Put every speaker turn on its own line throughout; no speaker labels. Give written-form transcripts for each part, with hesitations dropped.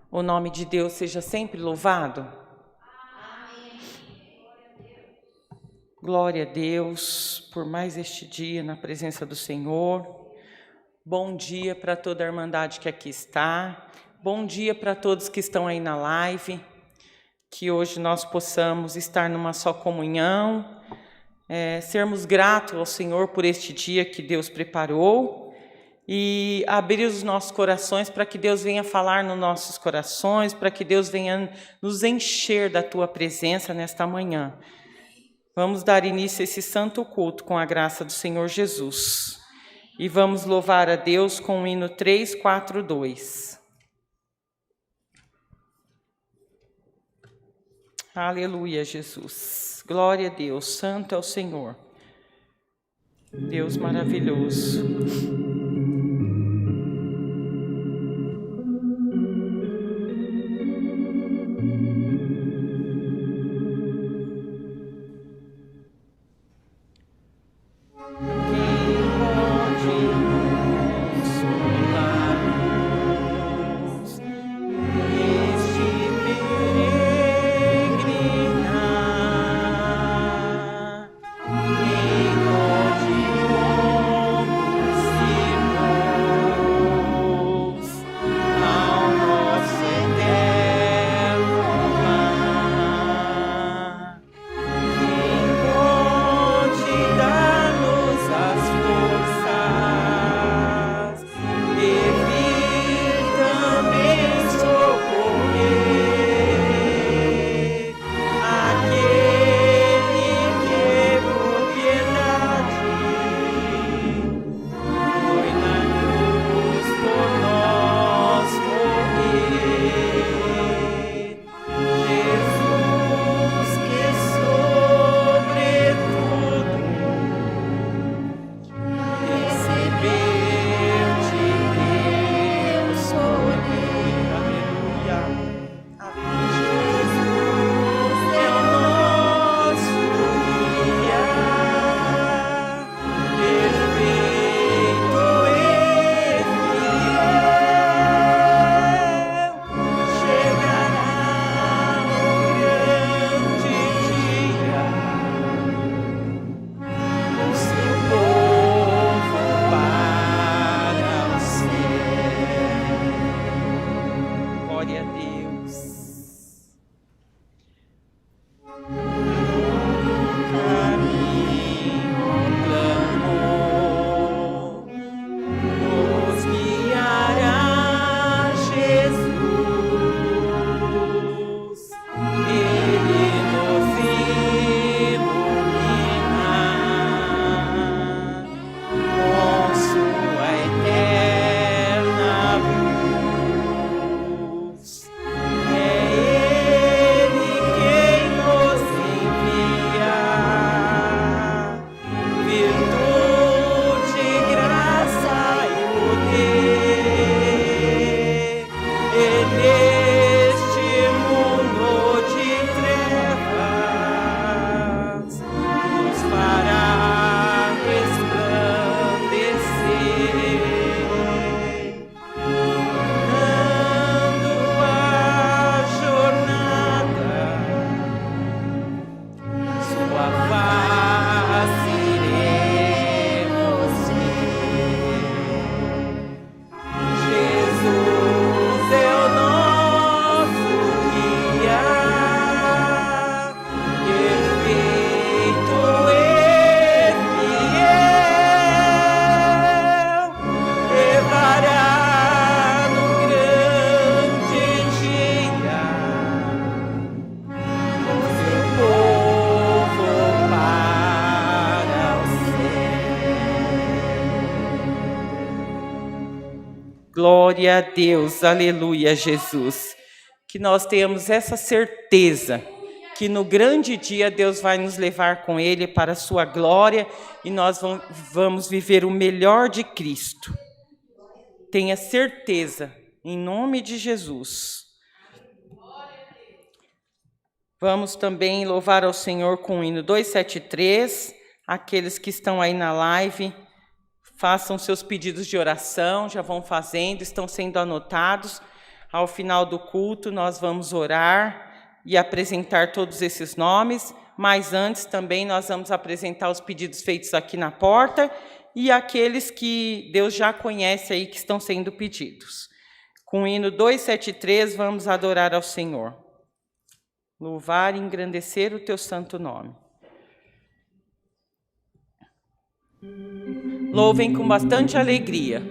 O nome de Deus seja sempre louvado.
Amém.
Glória a Deus por mais este dia na presença do Senhor. Bom dia para toda a irmandade que aqui está. Bom dia para todos que estão aí na live. Que hoje nós possamos estar numa só comunhão, sermos gratos ao Senhor por este dia que Deus preparou e abrir os nossos corações para que Deus venha falar nos nossos corações, para que Deus venha nos encher da Tua presença nesta manhã. Vamos dar início a esse santo culto com a graça do Senhor Jesus. E vamos louvar a Deus com o hino 342. Aleluia, Jesus. Glória a Deus. Santo é o Senhor. Deus maravilhoso.
Quem pode
Glória a Deus. Glória a Deus, aleluia, Jesus. Que nós tenhamos essa certeza que no grande dia Deus vai nos levar com Ele para a sua glória e nós vamos viver o melhor de Cristo. Tenha certeza, em nome de Jesus. Vamos também louvar ao Senhor com o hino 273. Aqueles que estão aí na live, façam seus pedidos de oração, já vão fazendo, estão sendo anotados. Ao final do culto, nós vamos orar e apresentar todos esses nomes, mas antes também nós vamos apresentar os pedidos feitos aqui na porta e aqueles que Deus já conhece aí que estão sendo pedidos. Com o hino 273, vamos adorar ao Senhor. Louvar e engrandecer o teu santo nome. Louvem com bastante alegria.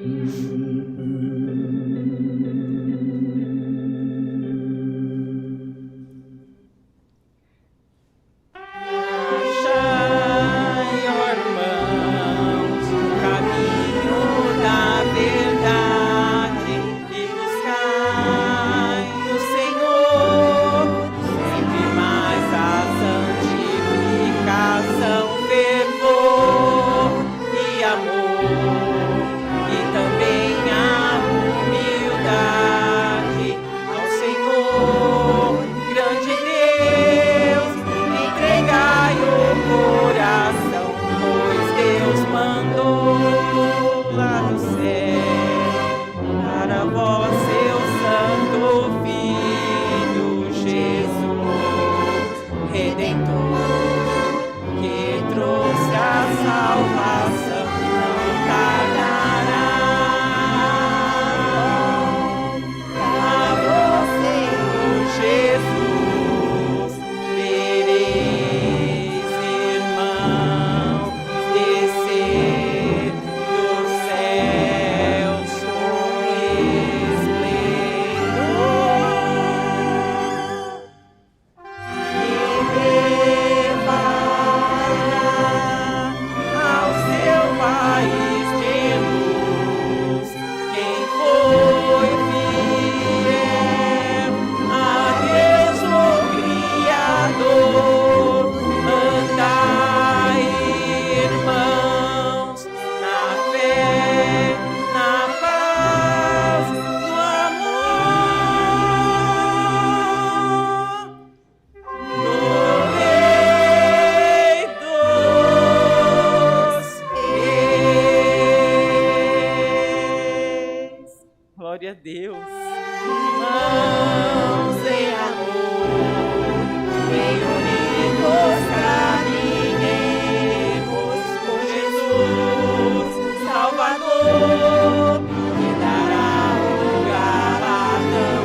Glória a Deus. Mãos em amor, em unidos caminhemos com Jesus, Salvador, que dará o galardão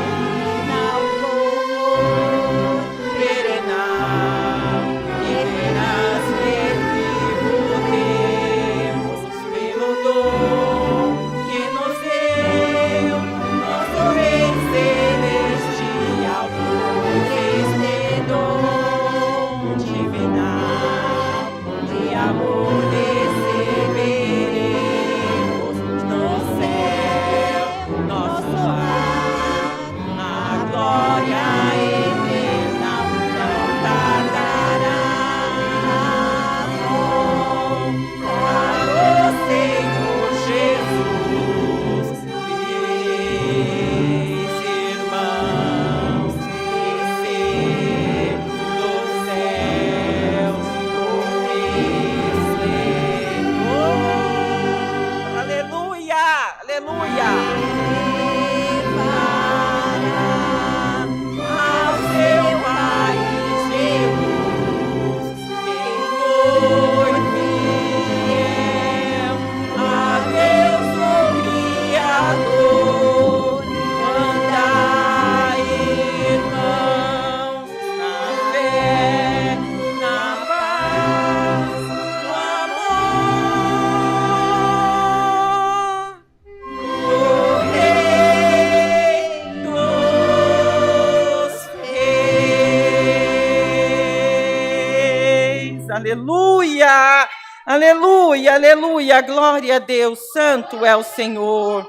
Aleluia, aleluia, aleluia. Glória a Deus, santo é o Senhor.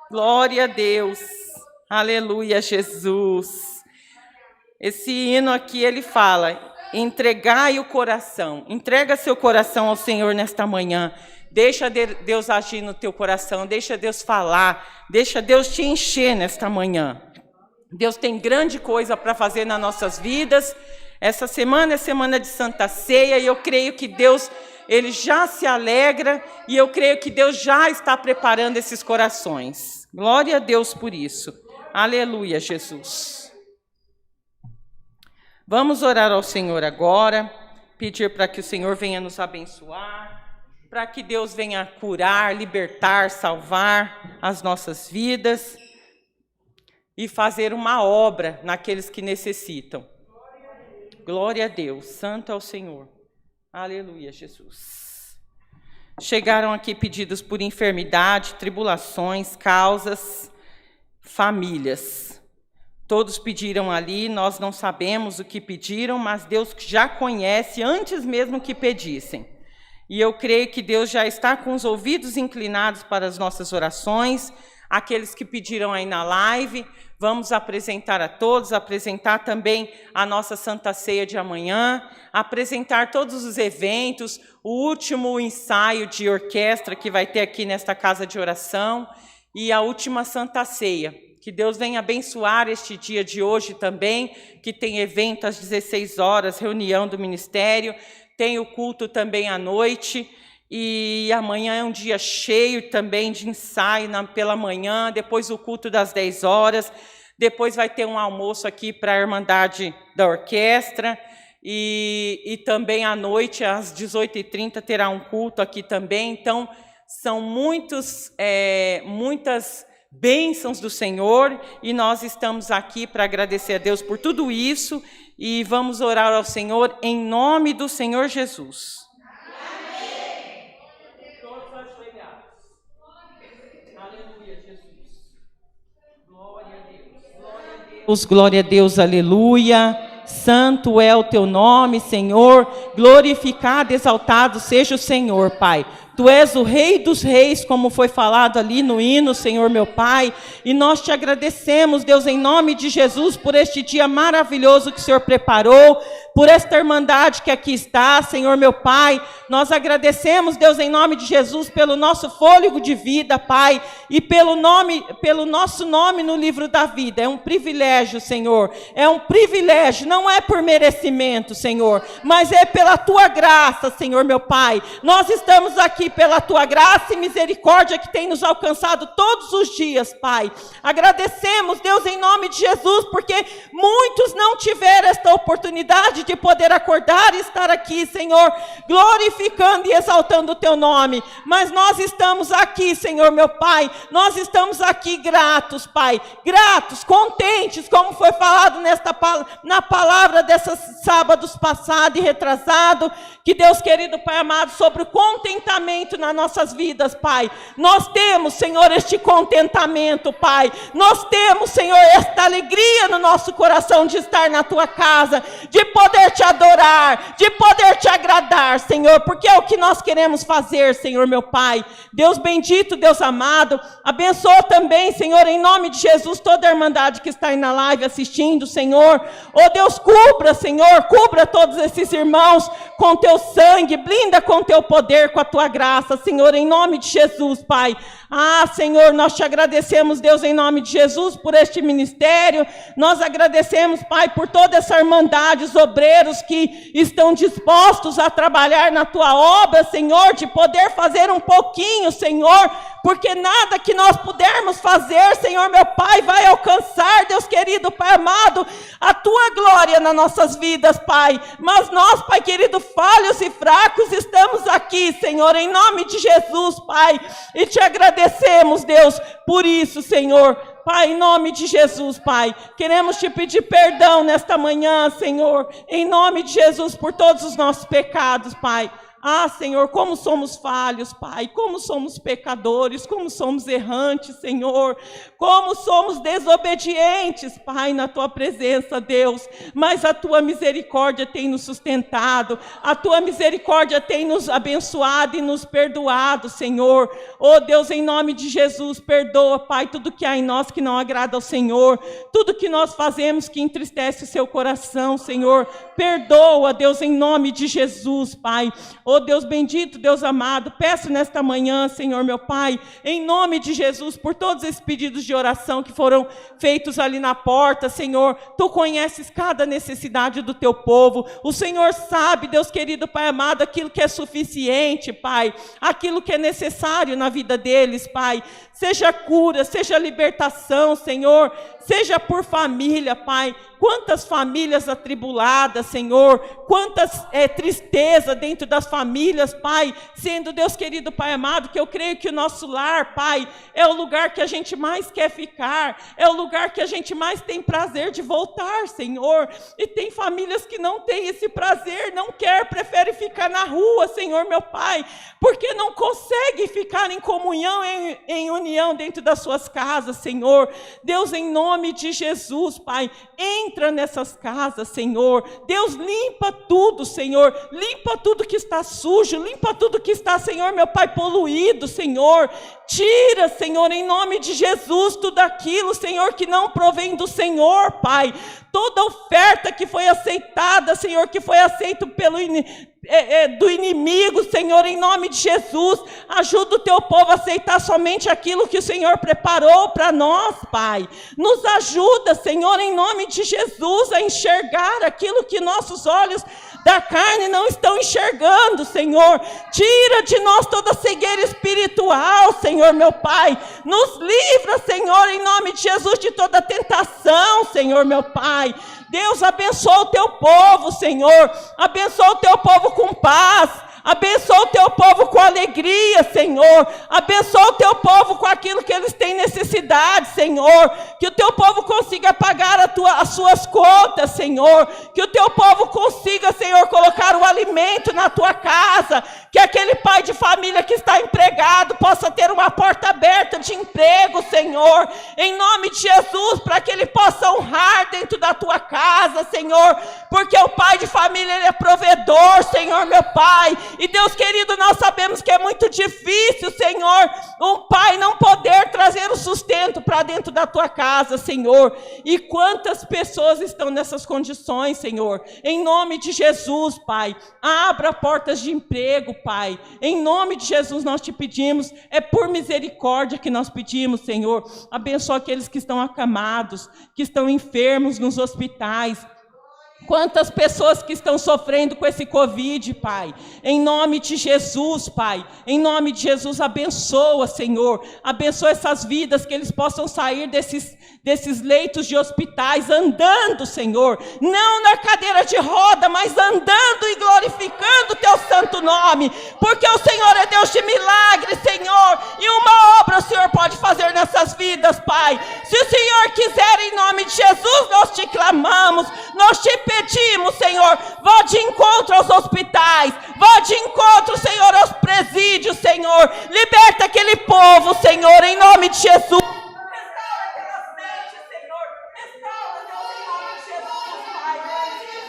Glória a Deus, aleluia, Jesus. Esse hino aqui, ele fala, entregai o coração. Entrega seu coração ao Senhor nesta manhã. Deixa Deus agir no teu coração, deixa Deus falar, deixa Deus te encher nesta manhã. Deus tem grande coisa para fazer nas nossas vidas. Essa semana é semana de Santa Ceia e eu creio que Deus, Ele já se alegra e eu creio que Deus já está preparando esses corações. Glória a Deus por isso. Aleluia, Jesus. Vamos orar ao Senhor agora, pedir para que o Senhor venha nos abençoar, para que Deus venha curar, libertar, salvar as nossas vidas e fazer uma obra naqueles que necessitam. Glória a Deus, santo é o Senhor. Aleluia, Jesus. Chegaram aqui pedidos por enfermidade, tribulações, causas, famílias. Todos pediram ali, nós não sabemos o que pediram, mas Deus já conhece antes mesmo que pedissem. E eu creio que Deus já está com os ouvidos inclinados para as nossas orações. Aqueles que pediram aí na live, vamos apresentar a todos, apresentar também a nossa Santa Ceia de amanhã, apresentar todos os eventos, o último ensaio de orquestra que vai ter aqui nesta casa de oração e a última Santa Ceia. Que Deus venha abençoar este dia de hoje também, que tem evento às 16 horas, reunião do ministério, tem o culto também à noite, e amanhã é um dia cheio também de ensaio pela manhã, depois o culto das 10 horas, depois vai ter um almoço aqui para a Irmandade da Orquestra, e também à noite, às 18h30, terá um culto aqui também. Então, são muitas bênçãos do Senhor, e nós estamos aqui para agradecer a Deus por tudo isso, e vamos orar ao Senhor em nome do Senhor Jesus. Amém. Todos ajoelhados. Aleluia, Jesus. Glória a Deus. Glória a Deus. Glória a Deus, aleluia. Santo é o teu nome, Senhor. Glorificado, exaltado seja o Senhor, Pai. Tu és o Rei dos Reis, como foi falado ali no hino, Senhor meu Pai, e nós te agradecemos, Deus, em nome de Jesus, por este dia maravilhoso que o Senhor preparou, por esta irmandade que aqui está, Senhor meu Pai. Nós agradecemos, Deus, em nome de Jesus, pelo nosso fôlego de vida, Pai, e pelo nosso nome no livro da vida. É um privilégio, Senhor, é um privilégio, não é por merecimento, Senhor, mas é pela tua graça, Senhor meu Pai. Nós estamos aqui pela tua graça e misericórdia que tem nos alcançado todos os dias, Pai. Agradecemos, Deus, em nome de Jesus, porque muitos não tiveram esta oportunidade de poder acordar e estar aqui, Senhor, glorificando e exaltando o teu nome. Mas nós estamos aqui, Senhor meu Pai, nós estamos aqui gratos, Pai, gratos, contentes, como foi falado na palavra desses sábados passado e retrasado, que Deus querido, Pai amado, sobre o contentamento nas nossas vidas, Pai. Nós temos, Senhor, este contentamento, Pai. Nós temos, Senhor, esta alegria no nosso coração de estar na tua casa, de poder te adorar, de poder te agradar, Senhor, porque é o que nós queremos fazer, Senhor, meu Pai. Deus bendito, Deus amado, abençoa também, Senhor, em nome de Jesus, toda a irmandade que está aí na live assistindo, Senhor. Oh Deus, cubra, Senhor, cubra todos esses irmãos com teu sangue, blinda com teu poder, com a tua graça, Senhor, em nome de Jesus, Pai. Ah, Senhor, nós te agradecemos, Deus, em nome de Jesus, por este ministério. Nós agradecemos, Pai, por toda essa irmandade, os obreiros que estão dispostos a trabalhar na tua obra, Senhor, de poder fazer um pouquinho, Senhor, porque nada que nós pudermos fazer, Senhor, meu Pai, vai alcançar, Deus querido, Pai amado, a tua glória nas nossas vidas, Pai. Mas nós, Pai querido, falhos e fracos, estamos aqui, Senhor, em nome de Jesus, Pai, e te agradecemos, Deus, por isso, Senhor. Pai, em nome de Jesus, Pai, queremos te pedir perdão nesta manhã, Senhor, em nome de Jesus, por todos os nossos pecados, Pai. Ah, Senhor, como somos falhos, Pai, como somos pecadores, como somos errantes, Senhor,
como somos desobedientes, Pai, na Tua presença, Deus, mas a Tua misericórdia tem nos sustentado, a Tua misericórdia tem nos abençoado e nos perdoado, Senhor. Oh Deus, em nome de Jesus, perdoa, Pai, tudo que há em nós que não agrada ao Senhor, tudo que nós fazemos que entristece o Seu coração, Senhor, perdoa, Deus, em nome de Jesus, Pai. Oh Deus bendito, Deus amado, peço nesta manhã, Senhor, meu Pai, em nome de Jesus, por todos esses pedidos de oração que foram feitos ali na porta, Senhor, Tu conheces cada necessidade do Teu povo, o Senhor sabe, Deus querido, Pai amado, aquilo que é suficiente, Pai, aquilo que é necessário na vida deles, Pai, seja cura, seja libertação, Senhor, seja por família, Pai. Quantas famílias atribuladas, Senhor, quantas tristeza dentro das famílias, Pai, sendo, Deus querido, Pai amado, que eu creio que o nosso lar, Pai, é o lugar que a gente mais quer ficar, é o lugar que a gente mais tem prazer de voltar, Senhor, e tem famílias que não têm esse prazer, não quer, prefere ficar na rua, Senhor, meu Pai, porque não consegue ficar em comunhão, em união dentro das suas casas, Senhor. Deus, em nome de Jesus, Pai, entra nessas casas, Senhor. Deus, limpa tudo, Senhor. Limpa tudo que está sujo. Limpa tudo que está, Senhor, meu Pai, poluído, Senhor. Tira, Senhor, em nome de Jesus, tudo aquilo, Senhor, que não provém do Senhor, Pai. Toda oferta que foi aceitada, Senhor, que foi aceito do inimigo, Senhor, em nome de Jesus, ajuda o Teu povo a aceitar somente aquilo que o Senhor preparou para nós, Pai. Nos ajuda, Senhor, em nome de Jesus, a enxergar aquilo que nossos olhos da carne não estão enxergando, Senhor. Tira de nós toda cegueira espiritual, Senhor, meu Pai. Nos livra, Senhor, em nome de Jesus, de toda tentação, Senhor, meu Pai. Deus, abençoa o Teu povo, Senhor. Abençoa o Teu povo com paz. Abençoa o Teu povo com alegria, Senhor. Abençoa o Teu povo com aquilo que eles têm necessidade, Senhor. Que o Teu povo consiga pagar as suas contas, Senhor. Que o Teu povo consiga, Senhor, colocar o alimento na Tua casa. Que aquele pai de família que está empregado possa ter uma porta aberta de emprego, Senhor. Em nome de Jesus, para que ele possa honrar dentro da Tua casa, Senhor. Porque o pai de família, ele é provedor, Senhor, meu Pai. E Deus querido, nós sabemos que é muito difícil, Senhor, um pai não poder trazer o sustento para dentro da Tua casa, Senhor. E quantas pessoas estão nessas condições, Senhor. Em nome de Jesus, Pai, abra portas de emprego, Pai. Em nome de Jesus nós Te pedimos, é por misericórdia que nós pedimos, Senhor. Abençoa aqueles que estão acamados, que estão enfermos nos hospitais. Quantas pessoas que estão sofrendo com esse Covid, Pai. Em nome de Jesus, Pai. Em nome de Jesus, abençoa, Senhor. Abençoa essas vidas, que eles possam sair desses leitos de hospitais andando, Senhor. Não na cadeira de roda, mas andando e glorificando o Teu santo nome. Porque o Senhor é Deus de milagre, Senhor. E uma obra o Senhor pode fazer nessas vidas, Pai. Se o Senhor quiser, em nome de Jesus, nós Te clamamos. Nós Te pedimos, Senhor, vá de encontro aos hospitais, vá de encontro, Senhor, aos presídios, Senhor, liberta aquele povo, Senhor, em nome de Jesus. Restaura aquelas mentes, Senhor, restaura, Deus, em nome de Jesus, Pai,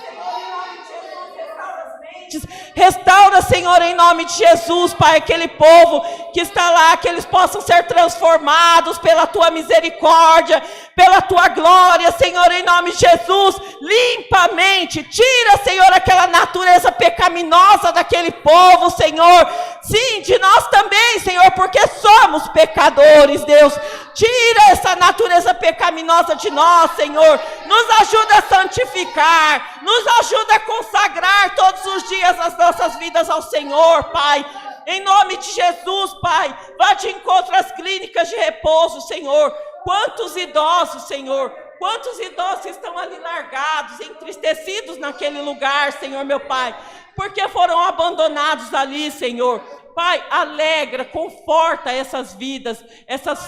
Senhor, em nome de Jesus, restaura as mentes, restaura, Senhor, em nome de Jesus, Pai, aquele povo que está lá, que eles possam ser transformados pela Tua misericórdia, pela Tua glória, Senhor, em nome de Jesus. Limpa a mente, tira, Senhor, aquela natureza pecaminosa daquele povo, Senhor. Sim, de nós também, Senhor, porque somos pecadores, Deus. Tira essa natureza pecaminosa de nós, Senhor. Nos ajuda a santificar, nos ajuda a consagrar todos os dias as nossas vidas ao Senhor, Pai. Em nome de Jesus, Pai, vá de encontro às clínicas de repouso, Senhor. Quantos idosos, Senhor, quantos idosos estão ali largados, entristecidos naquele lugar, Senhor, meu Pai, porque foram abandonados ali, Senhor. Pai, alegra, conforta essas vidas,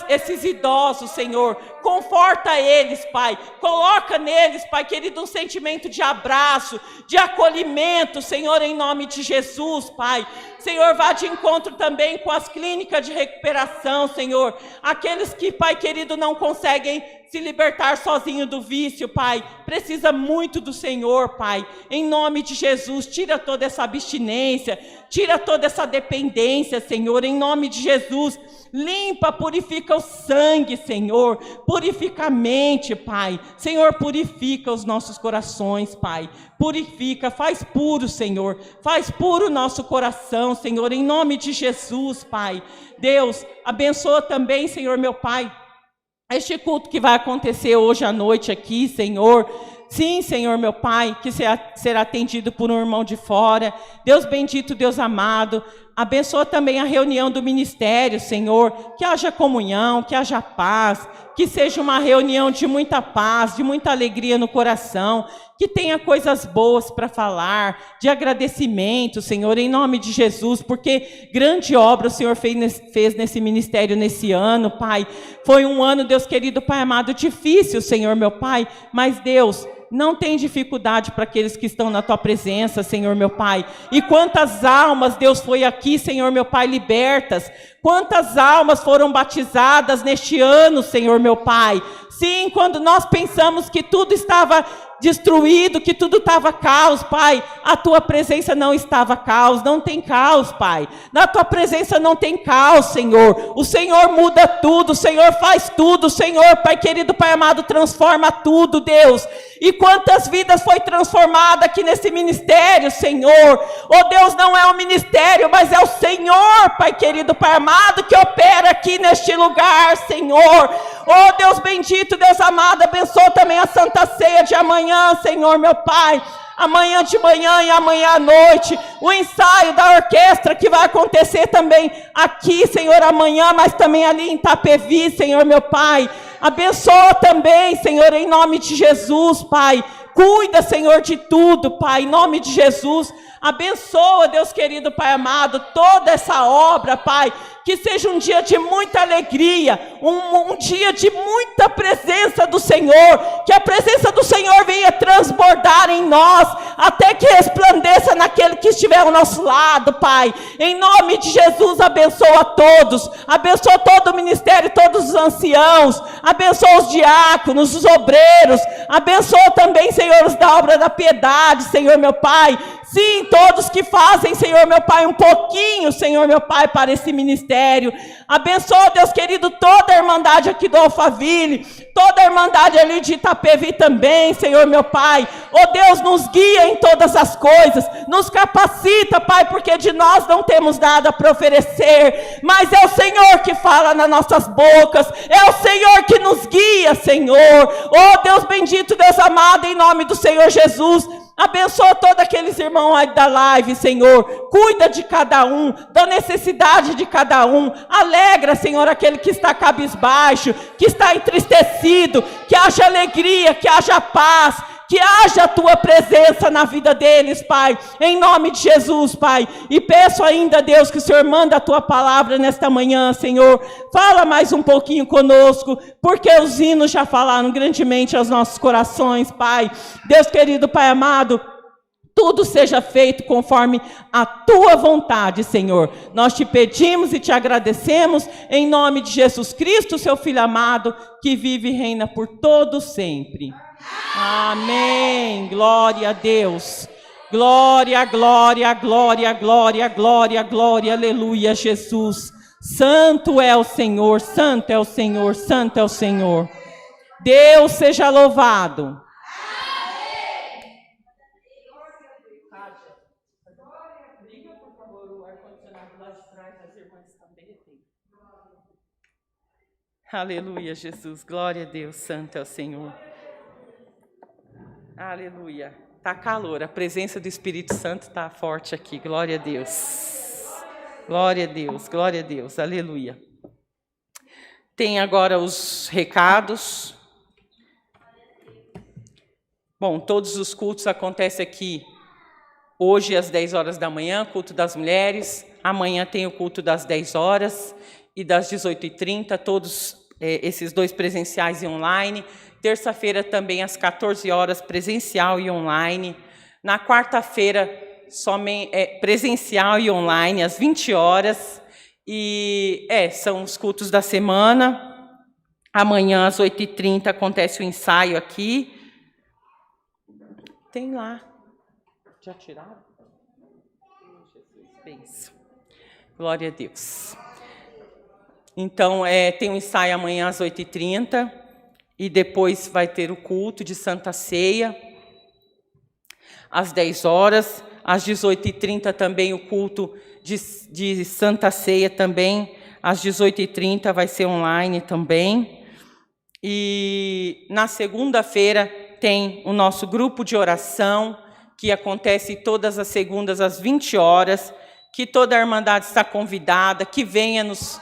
esses idosos, Senhor. Conforta eles, Pai. Coloca neles, Pai querido, um sentimento de abraço, de acolhimento, Senhor, em nome de Jesus, Pai. Senhor, vá de encontro também com as clínicas de recuperação, Senhor. Aqueles que, Pai querido, não conseguem se libertar sozinho do vício, Pai. Precisa muito do Senhor, Pai. Em nome de Jesus, tira toda essa abstinência, tira toda essa dependência, Senhor. Em nome de Jesus, limpa, purifica o sangue, Senhor. Purifica a mente, Pai. Senhor, purifica os nossos corações, Pai. Purifica, faz puro, Senhor. Faz puro o nosso coração, Senhor. Em nome de Jesus, Pai. Deus, abençoa também, Senhor, meu Pai, este culto que vai acontecer hoje à noite aqui, Senhor. Sim, Senhor, meu Pai, que será atendido por um irmão de fora. Deus bendito, Deus amado, abençoa também a reunião do ministério, Senhor. Que haja comunhão, que haja paz, que seja uma reunião de muita paz, de muita alegria no coração, que tenha coisas boas para falar, de agradecimento, Senhor, em nome de Jesus, porque grande obra o Senhor fez nesse ministério nesse ano, Pai. Foi um ano, Deus querido, Pai amado, difícil, Senhor, meu Pai, mas Deus, não tem dificuldade para aqueles que estão na Tua presença, Senhor, meu Pai. E quantas almas, Deus, foi aqui, Senhor, meu Pai, libertas. Quantas almas foram batizadas neste ano, Senhor, meu Pai. Sim, quando nós pensamos que tudo estava destruído, que tudo estava caos, Pai, a Tua presença não estava caos, não tem caos, Pai. Na Tua presença não tem caos, Senhor. O Senhor muda tudo, o Senhor faz tudo, o Senhor, Pai querido, Pai amado, transforma tudo, Deus. E quantas vidas foi transformada aqui nesse ministério, Senhor. Oh Deus, não é o ministério, mas é o Senhor, Pai querido, Pai amado, que opera aqui neste lugar, Senhor. Oh Deus bendito, Deus amado, abençoa também a Santa Ceia de amanhã, Senhor, meu Pai. Amanhã de manhã e amanhã à noite, o ensaio da orquestra que vai acontecer também aqui, Senhor, amanhã, mas também ali em Itapevi, Senhor, meu Pai. Abençoa também, Senhor, em nome de Jesus, Pai. Cuida, Senhor, de tudo, Pai, em nome de Jesus. Abençoa, Deus querido, Pai amado, toda essa obra, Pai. Que seja um dia de muita alegria, um dia de muita presença do Senhor. Que a presença do Senhor venha transbordar em nós, até que resplandeça naquele que estiver ao nosso lado, Pai. Em nome de Jesus, abençoa a todos. Abençoa todo o ministério, todos os anciãos. Abençoa os diáconos, os obreiros. Abençoa também, Senhor, os da obra da piedade, Senhor, meu Pai. Sim, todos que fazem, Senhor, meu Pai, um pouquinho, Senhor, meu Pai, para esse ministério. Abençoa, Deus querido, toda a irmandade aqui do Alphaville, toda a irmandade ali de Itapevi também, Senhor, meu Pai. Oh Deus, nos guia em todas as coisas, nos capacita, Pai, porque de nós não temos nada para oferecer, mas é o Senhor que fala nas nossas bocas, é o Senhor que nos guia, Senhor. Oh Deus bendito, Deus amado, em nome do Senhor Jesus. Abençoa todos aqueles irmãos aí da live, Senhor. Cuida de cada um, da necessidade de cada um. Alegra, Senhor, aquele que está cabisbaixo, que está entristecido. Que haja alegria, que haja paz, que haja a Tua presença na vida deles, Pai. Em nome de Jesus, Pai. E peço ainda, Deus, que o Senhor manda a Tua palavra nesta manhã, Senhor. Fala mais um pouquinho conosco, porque os hinos já falaram grandemente aos nossos corações, Pai. Deus querido, Pai amado, tudo seja feito conforme a Tua vontade, Senhor. Nós te pedimos e te agradecemos em nome de Jesus Cristo, Seu Filho amado, que vive e reina por todo sempre. Amém. Glória a Deus. Glória, glória, glória, glória, glória, glória, aleluia, Jesus. Santo é o Senhor, santo é o Senhor, santo é o Senhor. Deus seja louvado. Aleluia, Jesus. Glória a Deus, santo é o Senhor. Aleluia. Tá calor, a presença do Espírito Santo está forte aqui. Glória a Deus. Glória a Deus, glória a Deus. Aleluia. Tem agora os recados. Bom, todos os cultos acontecem aqui hoje às 10 horas da manhã, culto das mulheres.
amanhã tem o culto das 10 horas e das 18h30, todos esses dois presenciais e online. Terça-feira também às 14 horas, presencial e online. Na quarta-feira, presencial e online, às 20 horas. E são os cultos da semana. Amanhã, às 8h30, acontece o ensaio aqui. Tem lá. Já tiraram? Jesus, glória a Deus. Então, tem um ensaio amanhã às 8h30. E depois vai ter o culto de Santa Ceia, às 10 horas. Às 18h30 também o culto de Santa Ceia também. Às 18h30 vai ser online também. E na segunda-feira tem o nosso grupo de oração, que acontece todas as segundas às 20 horas, que toda a Irmandade está convidada, que venha nos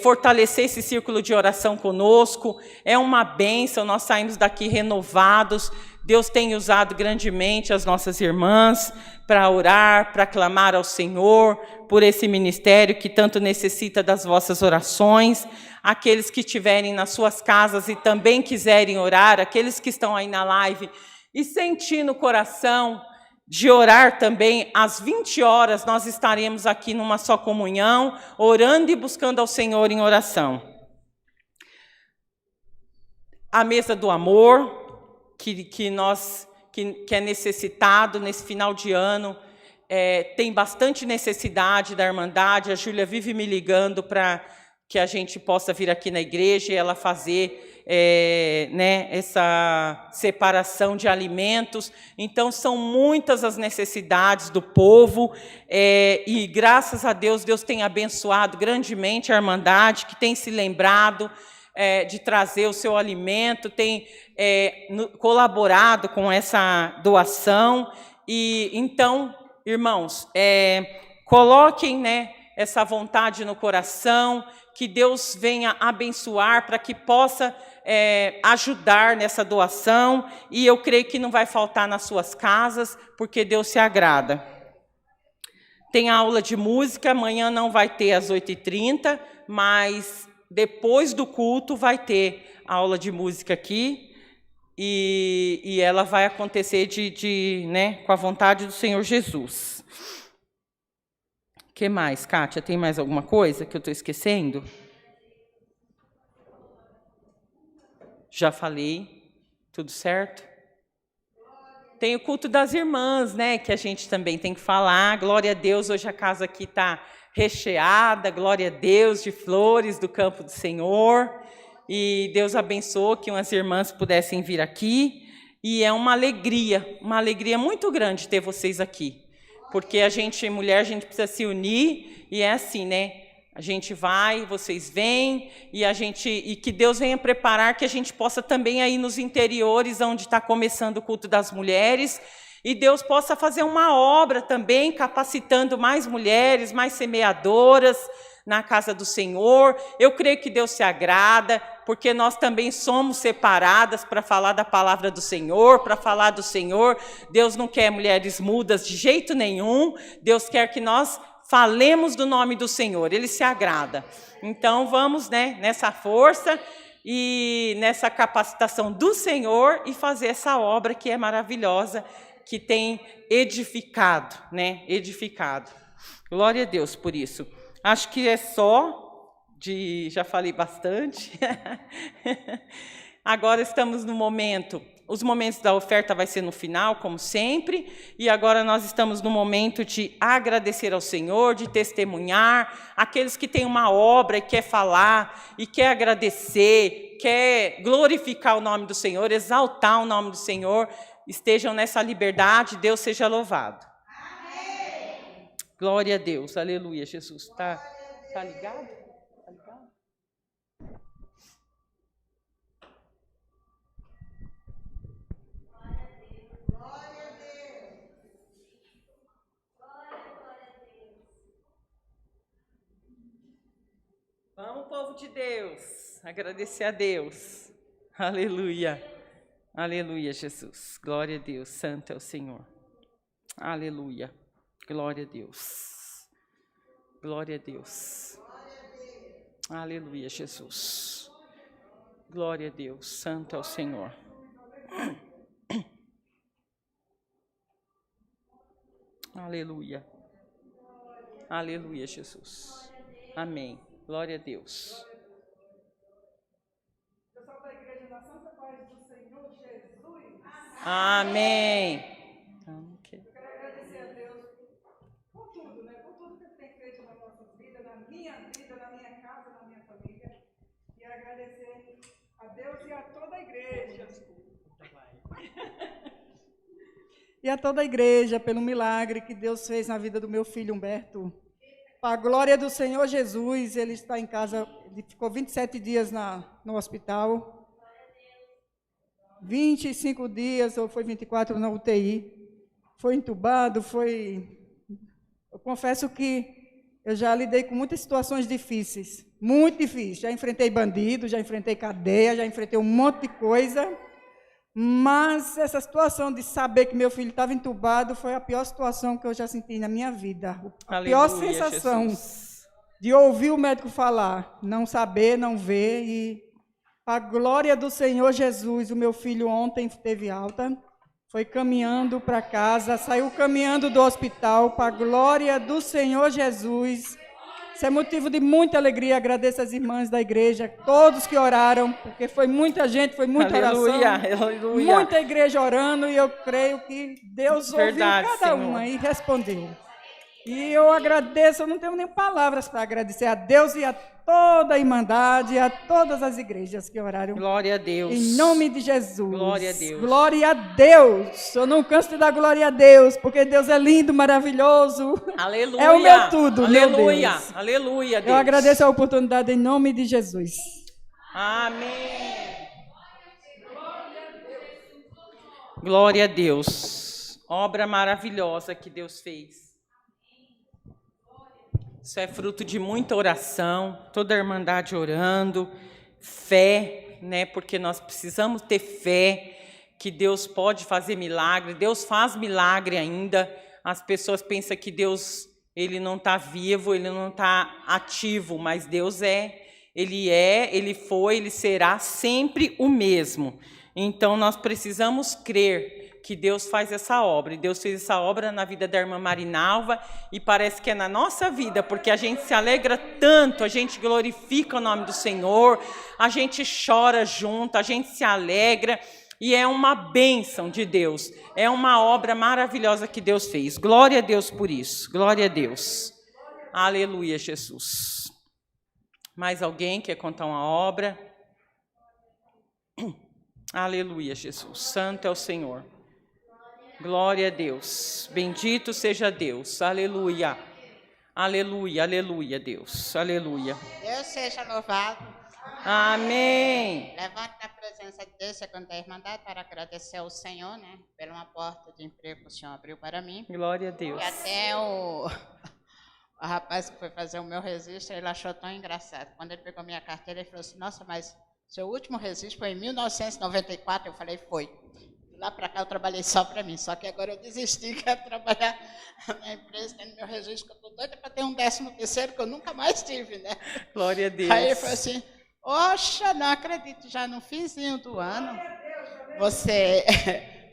fortalecer esse círculo de oração conosco. É uma bênção, nós saímos daqui renovados. Deus tem usado grandemente as nossas irmãs para orar, para clamar ao Senhor por esse ministério que tanto necessita das vossas orações. Aqueles que estiverem nas suas casas e também quiserem orar, aqueles que estão aí na live e sentir no coração de orar também, às 20 horas nós estaremos aqui numa só comunhão, orando e buscando ao Senhor em oração. A mesa do amor, que é necessitado nesse final de ano, tem bastante necessidade da Irmandade. A Júlia vive me ligando para que a gente possa vir aqui na igreja e ela fazer essa separação de alimentos. Então, são muitas as necessidades do povo, e graças a Deus, Deus tem abençoado grandemente a Irmandade, que tem se lembrado de trazer o seu alimento, tem colaborado com essa doação. E então, irmãos, coloquem essa vontade no coração, que Deus venha abençoar para que possa ajudar nessa doação, e eu creio que não vai faltar nas suas casas, porque Deus se agrada. Tem a aula de música, amanhã não vai ter às 8h30, mas depois do culto vai ter a aula de música aqui, e ela vai acontecer com a vontade do Senhor Jesus. O que mais, Kátia? Tem mais alguma coisa que eu estou esquecendo? Já falei, tudo certo? Tem o culto das irmãs, que a gente também tem que falar. Glória a Deus, hoje a casa aqui está recheada, glória a Deus, de flores do campo do Senhor. E Deus abençoou que umas irmãs pudessem vir aqui. E é uma alegria muito grande ter vocês aqui. Porque a gente, mulher, a gente precisa se unir, e é assim, A gente vai, vocês vêm, e que Deus venha preparar que a gente possa também aí nos interiores, onde está começando o culto das mulheres, e Deus possa fazer uma obra também, capacitando mais mulheres, mais semeadoras na casa do Senhor. Eu creio que Deus se agrada, porque nós também somos separadas para falar da palavra do Senhor, para falar do Senhor. Deus não quer mulheres mudas de jeito nenhum. Deus quer que nós falemos do nome do Senhor, Ele se agrada. Então, vamos nessa força e nessa capacitação do Senhor e fazer essa obra que é maravilhosa, que tem edificado, Edificado. Glória a Deus por isso. Acho que é já falei bastante. Agora estamos no momento. Os momentos da oferta vai ser no final, como sempre, e agora nós estamos no momento de agradecer ao Senhor, de testemunhar. Aqueles que têm uma obra e quer falar, e quer agradecer, quer glorificar o nome do Senhor, exaltar o nome do Senhor, estejam nessa liberdade. Deus seja louvado. Amém. Glória a Deus, aleluia, Jesus. Tá ligado? Tá ligado? Vamos, povo de Deus, agradecer a Deus. Aleluia. Aleluia, Jesus. Glória a Deus. Santo é o Senhor. Aleluia. Glória a Deus. Glória a Deus. Aleluia, Jesus. Glória a Deus. Santo é o Senhor. Aleluia. Aleluia, Jesus. Amém. Glória a Deus.
Pessoal da igreja da Santa Paz do Senhor Jesus.
Amém.
Eu quero agradecer a Deus por tudo, né? Por tudo que Ele tem feito na nossa vida, na minha casa, na minha família. E agradecer a Deus e a toda a igreja. E a toda a igreja pelo milagre que Deus fez na vida do meu filho Humberto. Para a glória do Senhor Jesus, ele está em casa, ele ficou 27 dias no hospital. 25 dias, ou foi 24 na UTI. Foi entubado, Eu confesso que eu já lidei com muitas situações difíceis, muito difíceis. Já enfrentei bandido, já enfrentei cadeia, já enfrentei um monte de coisa. Mas essa situação de saber que meu filho estava entubado foi a pior situação que eu já senti na minha vida. A pior sensação de ouvir o médico falar, não saber, não ver. E a glória do Senhor Jesus, o meu filho ontem teve alta, foi caminhando para casa, saiu caminhando do hospital, para a glória do Senhor Jesus. Isso é motivo de muita alegria. Agradeço às irmãs da igreja, todos que oraram, porque foi muita gente, foi muita oração.
Aleluia.
Muita igreja orando, e eu creio que Deus ouviu cada uma e respondeu. E eu agradeço, eu não tenho nem palavras para agradecer a Deus e a toda a Irmandade, a todas as igrejas que oraram.
Glória a Deus.
Em nome de Jesus.
Glória a Deus.
Glória a Deus. Eu não canso de dar glória a Deus, porque Deus é lindo, maravilhoso.
Aleluia.
É o meu tudo,
aleluia.
meu Deus.
Aleluia, Deus.
Eu agradeço a oportunidade em nome de Jesus.
Amém. Glória a Deus. Obra maravilhosa que Deus fez. Isso é fruto de muita oração, toda a Irmandade orando, fé, né? Porque nós precisamos ter fé que Deus pode fazer milagre. Deus faz milagre ainda. As pessoas pensam que Deus, Ele não está vivo, Ele não está ativo, mas Deus Ele foi, Ele será sempre o mesmo. Então, nós precisamos crer que Deus faz essa obra. E Deus fez essa obra na vida da irmã Marinalva, e parece que é na nossa vida, porque a gente se alegra tanto, a gente glorifica o nome do Senhor, a gente chora junto, a gente se alegra, e é uma bênção de Deus. É uma obra maravilhosa que Deus fez. Glória a Deus por isso. Glória a Deus. Aleluia, Jesus. Mais alguém quer contar uma obra? Aleluia, Jesus. Santo é o Senhor. Glória a Deus. Bendito seja Deus. Aleluia. Aleluia, aleluia, Deus. Aleluia.
Deus seja louvado.
Amém.
Levanto na presença de Deus, segundo a Irmandade, para agradecer ao Senhor, né, por uma porta de emprego que o Senhor abriu para mim.
Glória a Deus.
E até o rapaz que foi fazer o meu registro, ele achou tão engraçado. Quando ele pegou minha carteira, ele falou assim: nossa, mas seu último registro foi em 1994. Eu falei: foi. De lá para cá eu trabalhei só para mim, só que agora eu desisti, quero trabalhar na empresa, tendo meu registro, que eu estou doida para ter um 13º, que eu nunca mais tive, né?
Glória a Deus.
Aí ele falou assim: oxa, não acredito, já no finzinho do ano você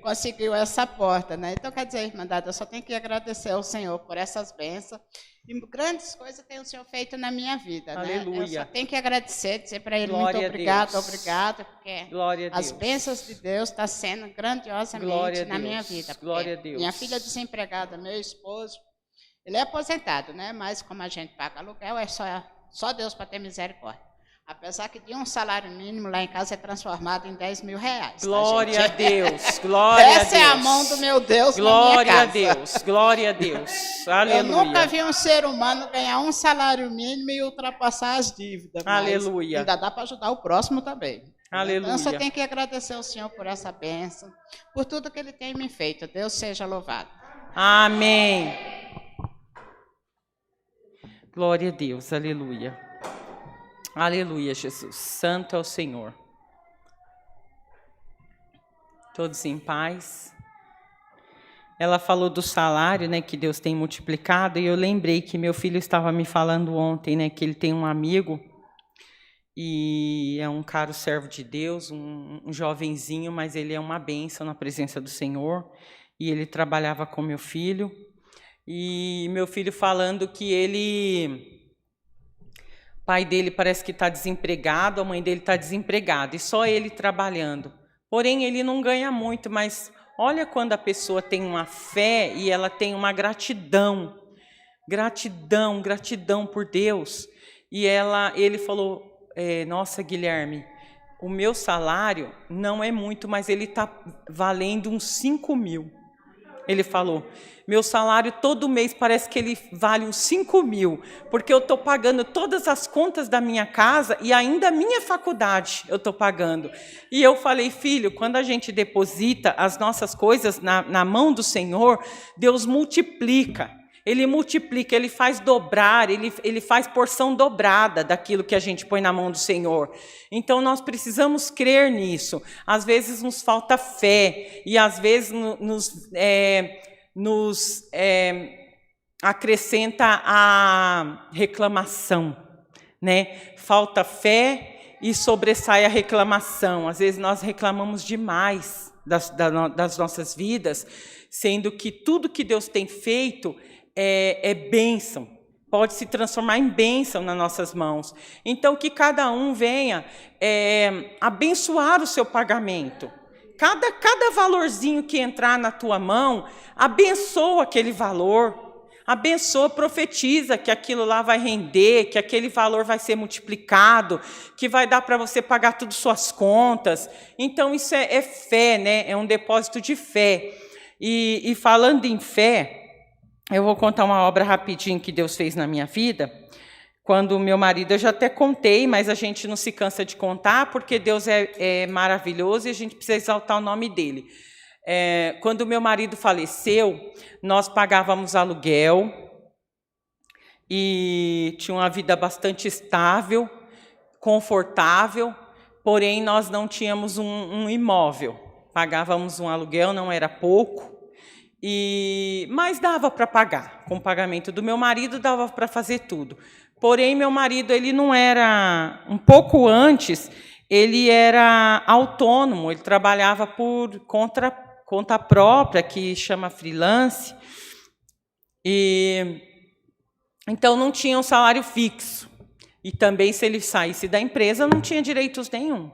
conseguiu essa porta, né? Então, quer dizer, Irmandade, eu só tenho que agradecer ao Senhor por essas bênçãos. E grandes coisas tem o Senhor feito na minha vida,
Aleluia.
né? Eu só tenho que agradecer, dizer para Ele
Glória
muito obrigado,
Deus.
obrigado, porque
Glória a
as
Deus.
bênçãos de Deus estão sendo grandiosamente
Glória a
na minha
Deus.
vida.
Glória a Deus.
Minha filha desempregada, meu esposo, ele é aposentado, né? Mas como a gente paga aluguel, é só Deus para ter misericórdia. Apesar que de um salário mínimo lá em casa é transformado em 10 mil reais.
Glória
tá,
a Deus. Glória a Deus.
Essa é a mão do meu Deus na minha
Glória a
casa.
Deus. Glória a Deus. Aleluia.
Eu nunca vi um ser humano ganhar um salário mínimo e ultrapassar as dívidas. Mas
Aleluia.
ainda dá para ajudar o próximo também.
Aleluia.
Então, eu só tenho que agradecer ao Senhor por essa bênção, por tudo que Ele tem me feito. Deus seja louvado.
Amém. Glória a Deus. Aleluia. Aleluia, Jesus. Santo é o Senhor. Todos em paz. ela falou do salário, né, que Deus tem multiplicado, e eu lembrei que meu filho estava me falando ontem, né, que ele tem um amigo, e é um caro servo de Deus, um jovenzinho, mas ele é uma bênção na presença do Senhor, e ele trabalhava com meu filho, e meu filho falando que o pai dele parece que está desempregado, a mãe dele está desempregada, e só ele trabalhando. Porém, ele não ganha muito, mas olha quando a pessoa tem uma fé e ela tem uma gratidão por Deus. E ele falou, nossa, Guilherme, o meu salário não é muito, mas ele está valendo uns 5 mil. Ele falou, meu salário todo mês parece que ele vale uns 5 mil, porque eu estou pagando todas as contas da minha casa e ainda a minha faculdade eu estou pagando. E eu falei, filho, quando a gente deposita as nossas coisas na mão do Senhor, Deus multiplica. Ele multiplica, ele faz dobrar, ele faz porção dobrada daquilo que a gente põe na mão do Senhor. Então, nós precisamos crer nisso. Às vezes nos falta fé e às vezes nos acrescenta a reclamação, né? Falta fé e sobressai a reclamação. Às vezes nós reclamamos demais das nossas vidas, sendo que tudo que Deus tem feito é bênção, pode se transformar em bênção nas nossas mãos. Então, que cada um venha abençoar o seu pagamento. Cada valorzinho que entrar na tua mão, abençoa aquele valor, abençoa, profetiza que aquilo lá vai render, que aquele valor vai ser multiplicado, que vai dar para você pagar todas as suas contas. Então, isso é fé, né? É um depósito de fé. E falando em fé, eu vou contar uma obra rapidinho que Deus fez na minha vida. Quando o meu marido, eu já até contei, mas a gente não se cansa de contar, porque Deus é maravilhoso e a gente precisa exaltar o nome dele. Quando o meu marido faleceu, nós pagávamos aluguel e tinha uma vida bastante estável, confortável, porém nós não tínhamos um imóvel. Pagávamos um aluguel, não era pouco, mas dava para pagar. Com o pagamento do meu marido, dava para fazer tudo. Porém, meu marido, ele não era... Um pouco antes, ele era autônomo, ele trabalhava por conta própria, que chama freelance, então não tinha um salário fixo. E também, se ele saísse da empresa, não tinha direitos nenhum.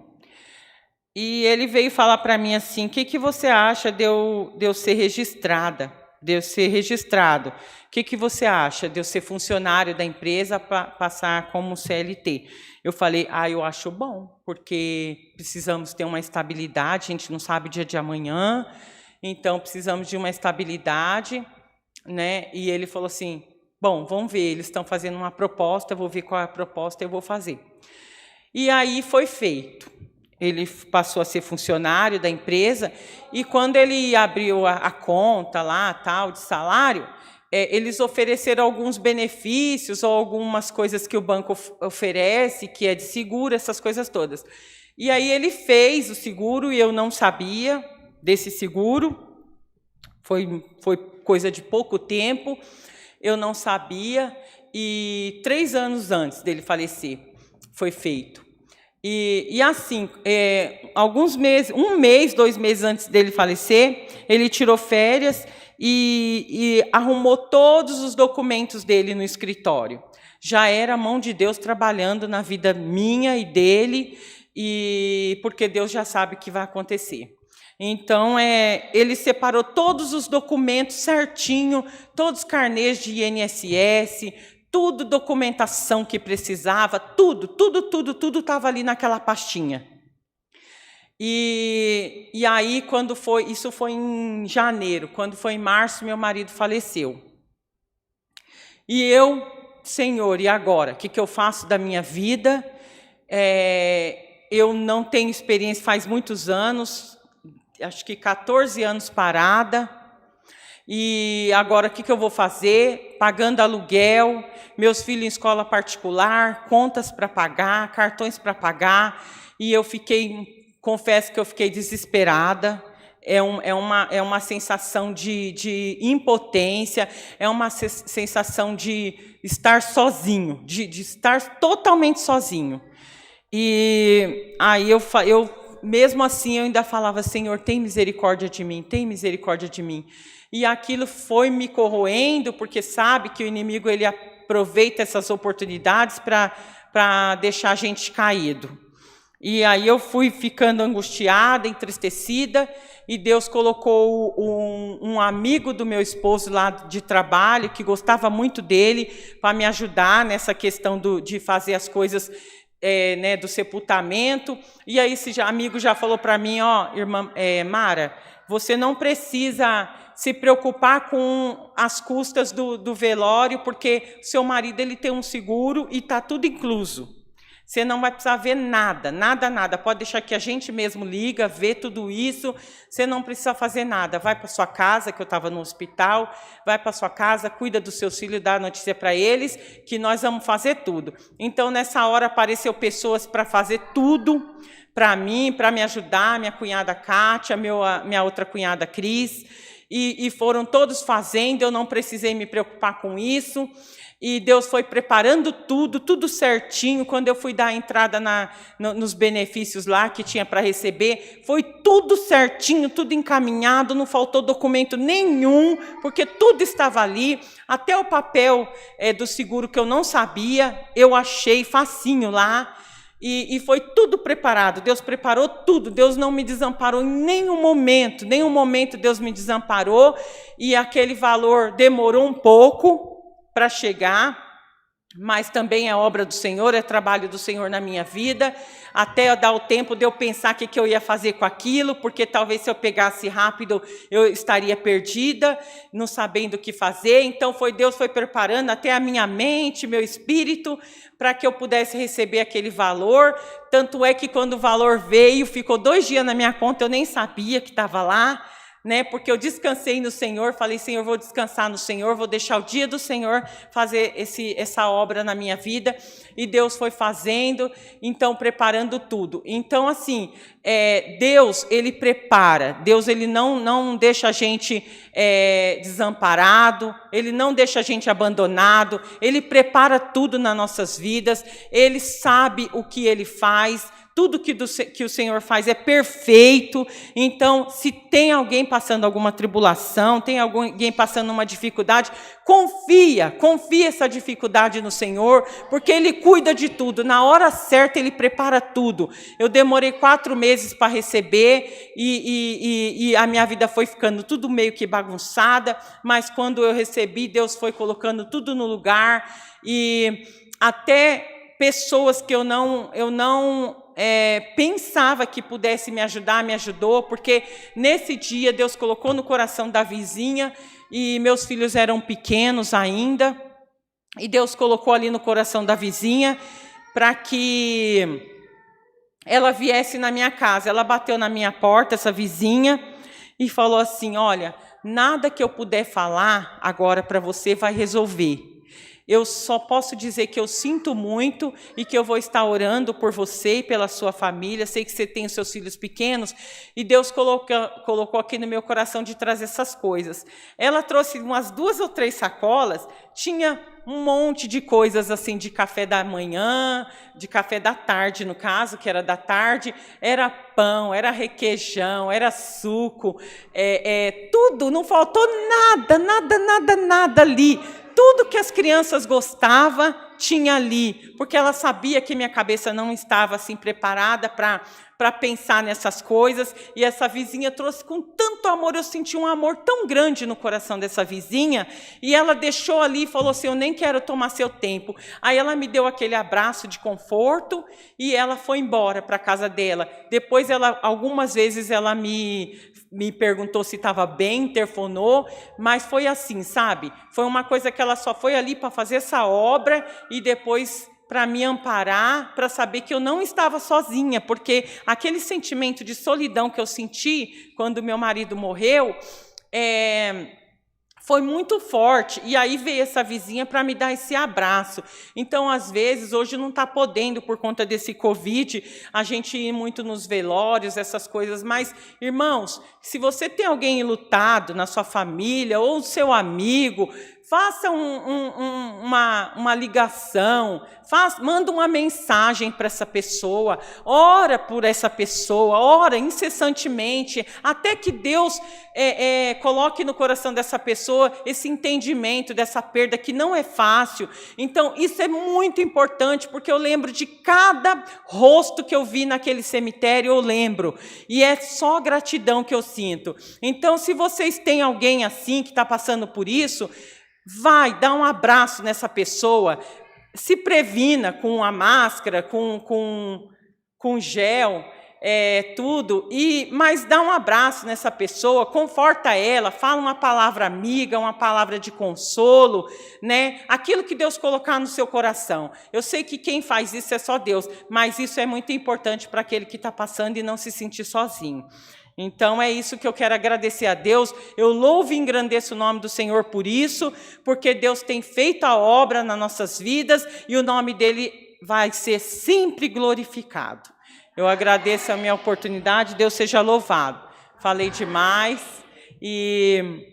E ele veio falar para mim assim, o que você acha de eu ser registrada, de eu ser registrado? O que você acha de eu ser funcionário da empresa para passar como CLT? Eu falei, eu acho bom, porque precisamos ter uma estabilidade, a gente não sabe o dia de amanhã, então precisamos de uma estabilidade, né? E ele falou assim, bom, vamos ver, eles estão fazendo uma proposta, eu vou ver qual é a proposta, eu vou fazer. E aí foi feito. Ele passou a ser funcionário da empresa e quando ele abriu a conta lá, tal, de salário, eles ofereceram alguns benefícios ou algumas coisas que o banco oferece, que é de seguro, essas coisas todas. E aí ele fez o seguro e eu não sabia desse seguro, foi coisa de pouco tempo, eu não sabia, e 3 anos antes dele falecer foi feito. E assim, alguns meses, 1 mês, 2 meses antes dele falecer, ele tirou férias e arrumou todos os documentos dele no escritório. Já era a mão de Deus trabalhando na vida minha e dele, porque Deus já sabe o que vai acontecer. Então, ele separou todos os documentos certinho, todos os carnês de INSS, tudo, documentação que precisava, tudo estava ali naquela pastinha. E aí, isso foi em janeiro, quando foi em março, meu marido faleceu. E eu, Senhor, e agora? O que eu faço da minha vida? Eu não tenho experiência faz muitos anos, acho que 14 anos parada. E agora, o que eu vou fazer? Pagando aluguel, meus filhos em escola particular, contas para pagar, cartões para pagar. E eu confesso que eu fiquei desesperada. é uma sensação de impotência, é uma sensação de estar sozinho, de estar totalmente sozinho. E aí eu mesmo assim eu ainda falava, Senhor, tem misericórdia de mim, tem misericórdia de mim. E aquilo foi me corroendo, porque sabe que o inimigo ele aproveita essas oportunidades para deixar a gente caído. E aí eu fui ficando angustiada, entristecida, e Deus colocou um amigo do meu esposo lá de trabalho, que gostava muito dele, para me ajudar nessa questão de fazer as coisas do sepultamento. E aí esse amigo já falou para mim, irmã Mara, você não precisa se preocupar com as custas do velório, porque seu marido ele tem um seguro e está tudo incluso. Você não vai precisar ver nada. Pode deixar que a gente mesmo liga, vê tudo isso. Você não precisa fazer nada. Vai para sua casa, que eu estava no hospital. Vai para sua casa, cuida dos seus filhos, dá a notícia para eles, que nós vamos fazer tudo. Então, nessa hora, apareceu pessoas para fazer tudo para mim, para me ajudar. Minha cunhada Kátia, minha outra cunhada Cris. E foram todos fazendo, eu não precisei me preocupar com isso. E Deus foi preparando tudo certinho. Quando eu fui dar a entrada nos benefícios lá que tinha para receber, foi tudo certinho, tudo encaminhado, não faltou documento nenhum, porque tudo estava ali, até o papel do seguro que eu não sabia, eu achei facinho lá. E foi tudo preparado, Deus preparou tudo, Deus não me desamparou em nenhum momento Deus me desamparou, e aquele valor demorou um pouco para chegar, mas também é obra do Senhor, é trabalho do Senhor na minha vida, até dar o tempo de eu pensar o que eu ia fazer com aquilo, porque talvez se eu pegasse rápido, eu estaria perdida, não sabendo o que fazer. Então Deus foi preparando até a minha mente, meu espírito, para que eu pudesse receber aquele valor. Tanto é que quando o valor veio, ficou 2 dias na minha conta, eu nem sabia que estava lá, porque eu descansei no Senhor, falei, Senhor, vou descansar no Senhor, vou deixar o dia do Senhor fazer essa obra na minha vida, e Deus foi fazendo, então, preparando tudo. Então, assim, Deus, Ele prepara, Deus, Ele não deixa a gente desamparado, Ele não deixa a gente abandonado, Ele prepara tudo nas nossas vidas, Ele sabe o que Ele faz. Tudo que o Senhor faz é perfeito. Então, se tem alguém passando alguma tribulação, tem alguém passando uma dificuldade, confia essa dificuldade no Senhor, porque Ele cuida de tudo. Na hora certa, Ele prepara tudo. Eu demorei 4 meses para receber e a minha vida foi ficando tudo meio que bagunçada, mas quando eu recebi, Deus foi colocando tudo no lugar, e até pessoas que eu não pensava que pudesse me ajudar, me ajudou, porque nesse dia Deus colocou no coração da vizinha, e meus filhos eram pequenos ainda, e Deus colocou ali no coração da vizinha para que ela viesse na minha casa. Ela bateu na minha porta, essa vizinha, e falou assim, olha, nada que eu puder falar agora para você vai resolver. Eu só posso dizer que eu sinto muito e que eu vou estar orando por você e pela sua família. Sei que você tem os seus filhos pequenos, e Deus colocou aqui no meu coração de trazer essas coisas. Ela trouxe umas 2 ou 3 sacolas, tinha um monte de coisas assim, de café da manhã, de café da tarde, no caso, que era da tarde, era pão, era requeijão, era suco, tudo, não faltou nada ali. Tudo que as crianças gostavam tinha ali, porque ela sabia que minha cabeça não estava assim preparada para pensar nessas coisas, e essa vizinha trouxe com tanto amor. Eu senti um amor tão grande no coração dessa vizinha, e ela deixou ali e falou assim, eu nem quero tomar seu tempo. Aí ela me deu aquele abraço de conforto, e ela foi embora para a casa dela. Depois, algumas vezes, ela me perguntou se estava bem, interfonou, mas foi assim, sabe? Foi uma coisa que ela só foi ali para fazer essa obra, e depois para me amparar, para saber que eu não estava sozinha, porque aquele sentimento de solidão que eu senti quando meu marido morreu, foi muito forte, e aí veio essa vizinha para me dar esse abraço. Então, às vezes, hoje não está podendo, por conta desse Covid, a gente ir muito nos velórios, essas coisas, mas, irmãos, se você tem alguém enlutado na sua família, ou seu amigo, faça uma ligação, manda uma mensagem para essa pessoa, ora por essa pessoa, ora incessantemente, até que Deus coloque no coração dessa pessoa esse entendimento dessa perda que não é fácil. Então, isso é muito importante, porque eu lembro de cada rosto que eu vi naquele cemitério, eu lembro, e é só gratidão que eu sinto. Então, se vocês têm alguém assim que está passando por isso, vai, dá um abraço nessa pessoa, se previna com a máscara, com gel, tudo, mas dá um abraço nessa pessoa, conforta ela, fala uma palavra amiga, uma palavra de consolo, né? Aquilo que Deus colocar no seu coração. Eu sei que quem faz isso é só Deus, mas isso é muito importante para aquele que está passando e não se sentir sozinho. Então, é isso que eu quero agradecer a Deus. Eu louvo e engrandeço o nome do Senhor por isso, porque Deus tem feito a obra nas nossas vidas e o nome dEle vai ser sempre glorificado. Eu agradeço a minha oportunidade, Deus seja louvado. Falei demais e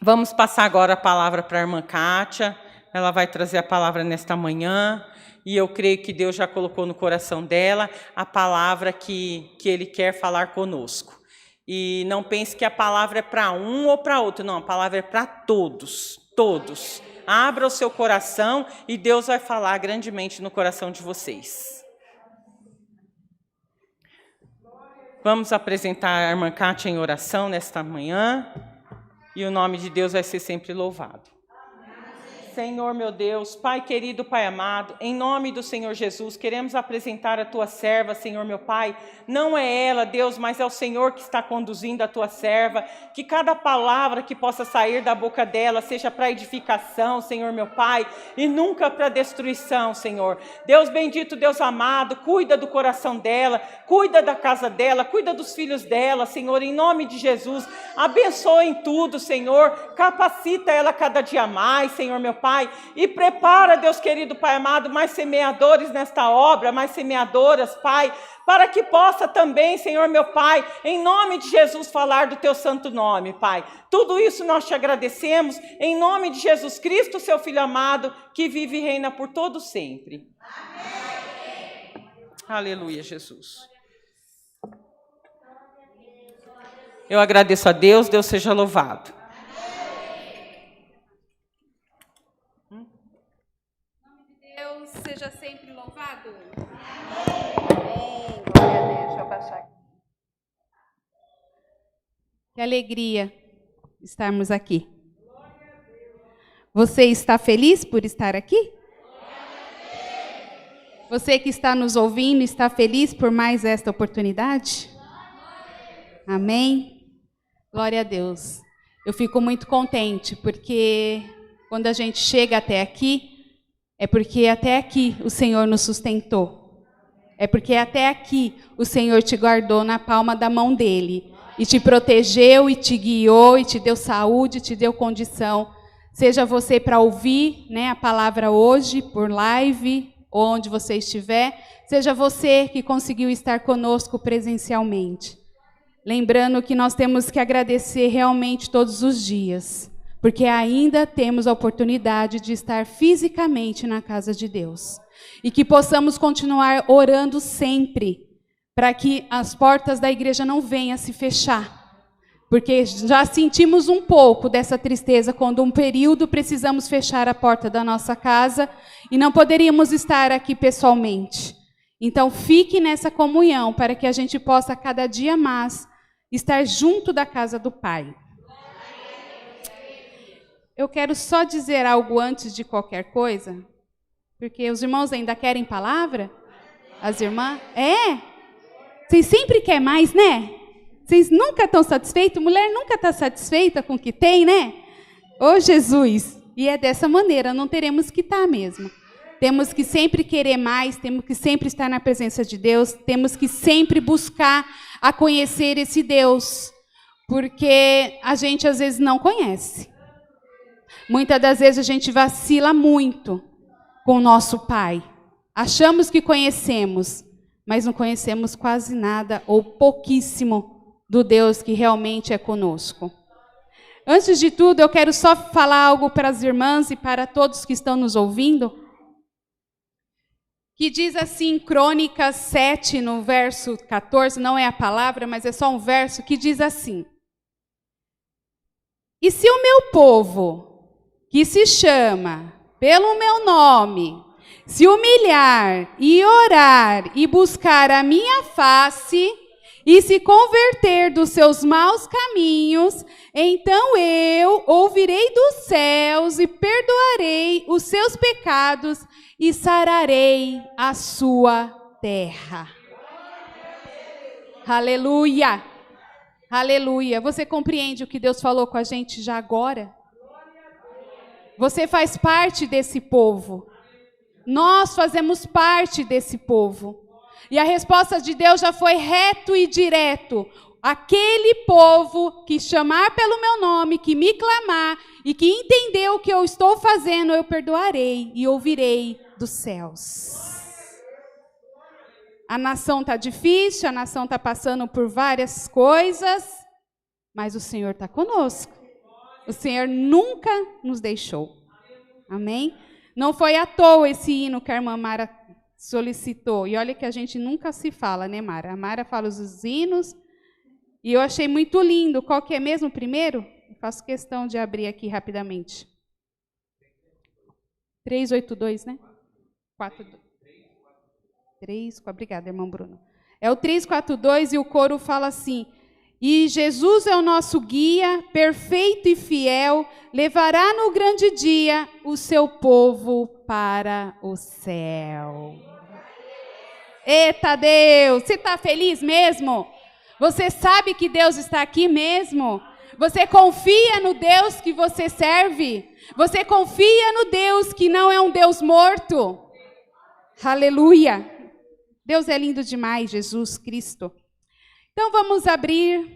vamos passar agora a palavra para a irmã Kátia. Ela vai trazer a palavra nesta manhã. E eu creio que Deus já colocou no coração dela a palavra que Ele quer falar conosco. E não pense que a palavra é para um ou para outro. Não, a palavra é para todos. Todos. Abra o seu coração e Deus vai falar grandemente no coração de vocês. Vamos apresentar a irmã Kátia em oração nesta manhã. E o nome de Deus vai ser sempre louvado. Senhor, meu Deus, Pai querido, Pai amado, em nome do Senhor Jesus, queremos apresentar a Tua serva, Senhor, meu Pai. Não é ela, Deus, mas é o Senhor que está conduzindo a Tua serva. Que cada palavra que possa sair da boca dela seja para edificação, Senhor, meu Pai, e nunca para destruição, Senhor. Deus bendito, Deus amado, cuida do coração dela, cuida da casa dela, cuida dos filhos dela, Senhor, em nome de Jesus. Abençoa em tudo, Senhor. Capacita ela cada dia mais, Senhor, meu Pai. E prepara, Deus querido, Pai amado, mais semeadores nesta obra, mais semeadoras, Pai, para que possa também, Senhor, meu Pai, em nome de Jesus, falar do Teu santo nome, Pai. Tudo isso nós te agradecemos, em nome de Jesus Cristo, Seu Filho amado, que vive e reina por todo sempre. Amém. Aleluia, Jesus. Eu agradeço a Deus, Deus seja louvado.
Seja sempre louvado.
Amém. Glória a Deus. Deixa eu baixar aqui.
Que alegria estarmos aqui. Você está feliz por estar aqui? Você que está nos ouvindo, está feliz por mais esta oportunidade? Amém? Glória a Deus. Eu fico muito contente, porque quando a gente chega até aqui, é porque até aqui o Senhor nos sustentou. É porque até aqui o Senhor te guardou na palma da mão dEle. E te protegeu, e te guiou, e te deu saúde, te deu condição. Seja você para ouvir, né, a palavra hoje, por live, onde você estiver. Seja você que conseguiu estar conosco presencialmente. Lembrando que nós temos que agradecer realmente todos os dias. Porque ainda temos a oportunidade de estar fisicamente na casa de Deus. E que possamos continuar orando sempre, para que as portas da igreja não venham a se fechar. Porque já sentimos um pouco dessa tristeza quando um período precisamos fechar a porta da nossa casa e não poderíamos estar aqui pessoalmente. Então fique nessa comunhão para que a gente possa cada dia mais estar junto da casa do Pai. Eu quero só dizer algo antes de qualquer coisa, porque os irmãos ainda querem palavra? As irmãs? Vocês sempre querem mais, né? Vocês nunca estão satisfeitos? Mulher nunca está satisfeita com o que tem, né? Ô Jesus! E é dessa maneira, não teremos que estar mesmo. Temos que sempre querer mais, temos que sempre estar na presença de Deus, temos que sempre buscar a conhecer esse Deus, porque a gente às vezes não conhece. Muitas das vezes a gente vacila muito com o nosso Pai. Achamos que conhecemos, mas não conhecemos quase nada ou pouquíssimo do Deus que realmente é conosco. Antes de tudo, eu quero só falar algo para as irmãs e para todos que estão nos ouvindo, que diz assim, Crônicas 7, no verso 14, não é a palavra, mas é só um verso, que diz assim: e se o meu povo, que se chama pelo meu nome, se humilhar e orar e buscar a minha face e se converter dos seus maus caminhos, então eu ouvirei dos céus e perdoarei os seus pecados e sararei a sua terra. Aleluia! Aleluia! Você compreende o que Deus falou com a gente já agora? Você faz parte desse povo. Nós fazemos parte desse povo. E a resposta de Deus já foi reto e direto. Aquele povo que chamar pelo meu nome, que me clamar e que entender o que eu estou fazendo, eu perdoarei e ouvirei dos céus. A nação está difícil, a nação está passando por várias coisas, mas o Senhor está conosco. O Senhor nunca nos deixou. Amém? Não foi à toa esse hino que a irmã Mara solicitou. E olha que a gente nunca se fala, né, Mara? A Mara fala os hinos. E eu achei muito lindo. Qual que é mesmo o primeiro? Eu faço questão de abrir aqui rapidamente. 382, né? 3, obrigada, irmão Bruno. É o 342 e o coro fala assim: e Jesus é o nosso guia, perfeito e fiel, levará no grande dia o seu povo para o céu. Eita Deus, você está feliz mesmo? Você sabe que Deus está aqui mesmo? Você confia no Deus que você serve? Você confia no Deus que não é um Deus morto? Aleluia! Deus é lindo demais, Jesus Cristo. Então vamos abrir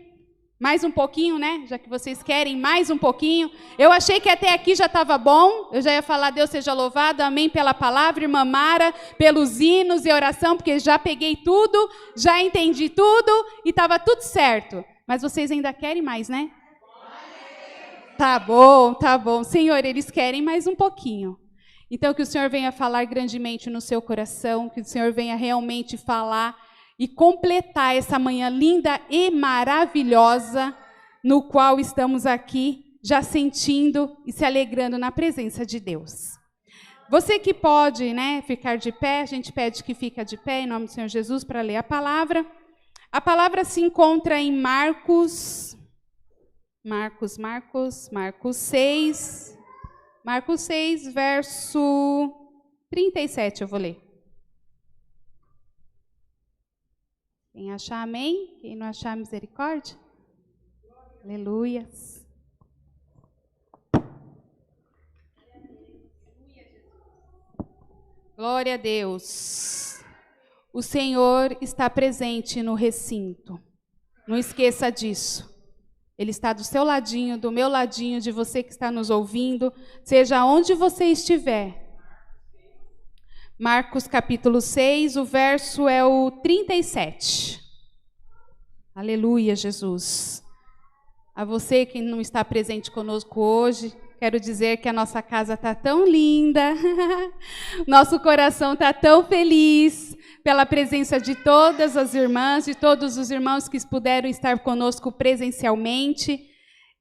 mais um pouquinho, né? Já que vocês querem mais um pouquinho. Eu achei que até aqui já estava bom. Eu já ia falar, Deus seja louvado, amém pela palavra, irmã Mara, pelos hinos e oração, porque já peguei tudo, já entendi tudo e estava tudo certo. Mas vocês ainda querem mais, né? Tá bom, tá bom. Senhor, eles querem mais um pouquinho. Então que o Senhor venha falar grandemente no seu coração, que o Senhor venha realmente falar e completar essa manhã linda e maravilhosa, no qual estamos aqui, já sentindo e se alegrando na presença de Deus. Você que pode, né, ficar de pé, a gente pede que fique de pé, em nome do Senhor Jesus, para ler a palavra. A palavra se encontra em Marcos 6, verso 37, eu vou ler. Quem achar, amém. Quem não achar, misericórdia. Aleluia. Glória a Deus. O Senhor está presente no recinto. Não esqueça disso. Ele está do seu ladinho, do meu ladinho, de você que está nos ouvindo, seja onde você estiver. Marcos capítulo 6, o verso é o 37. Aleluia, Jesus. A você que não está presente conosco hoje, quero dizer que a nossa casa está tão linda, nosso coração está tão feliz pela presença de todas as irmãs e todos os irmãos que puderam estar conosco presencialmente.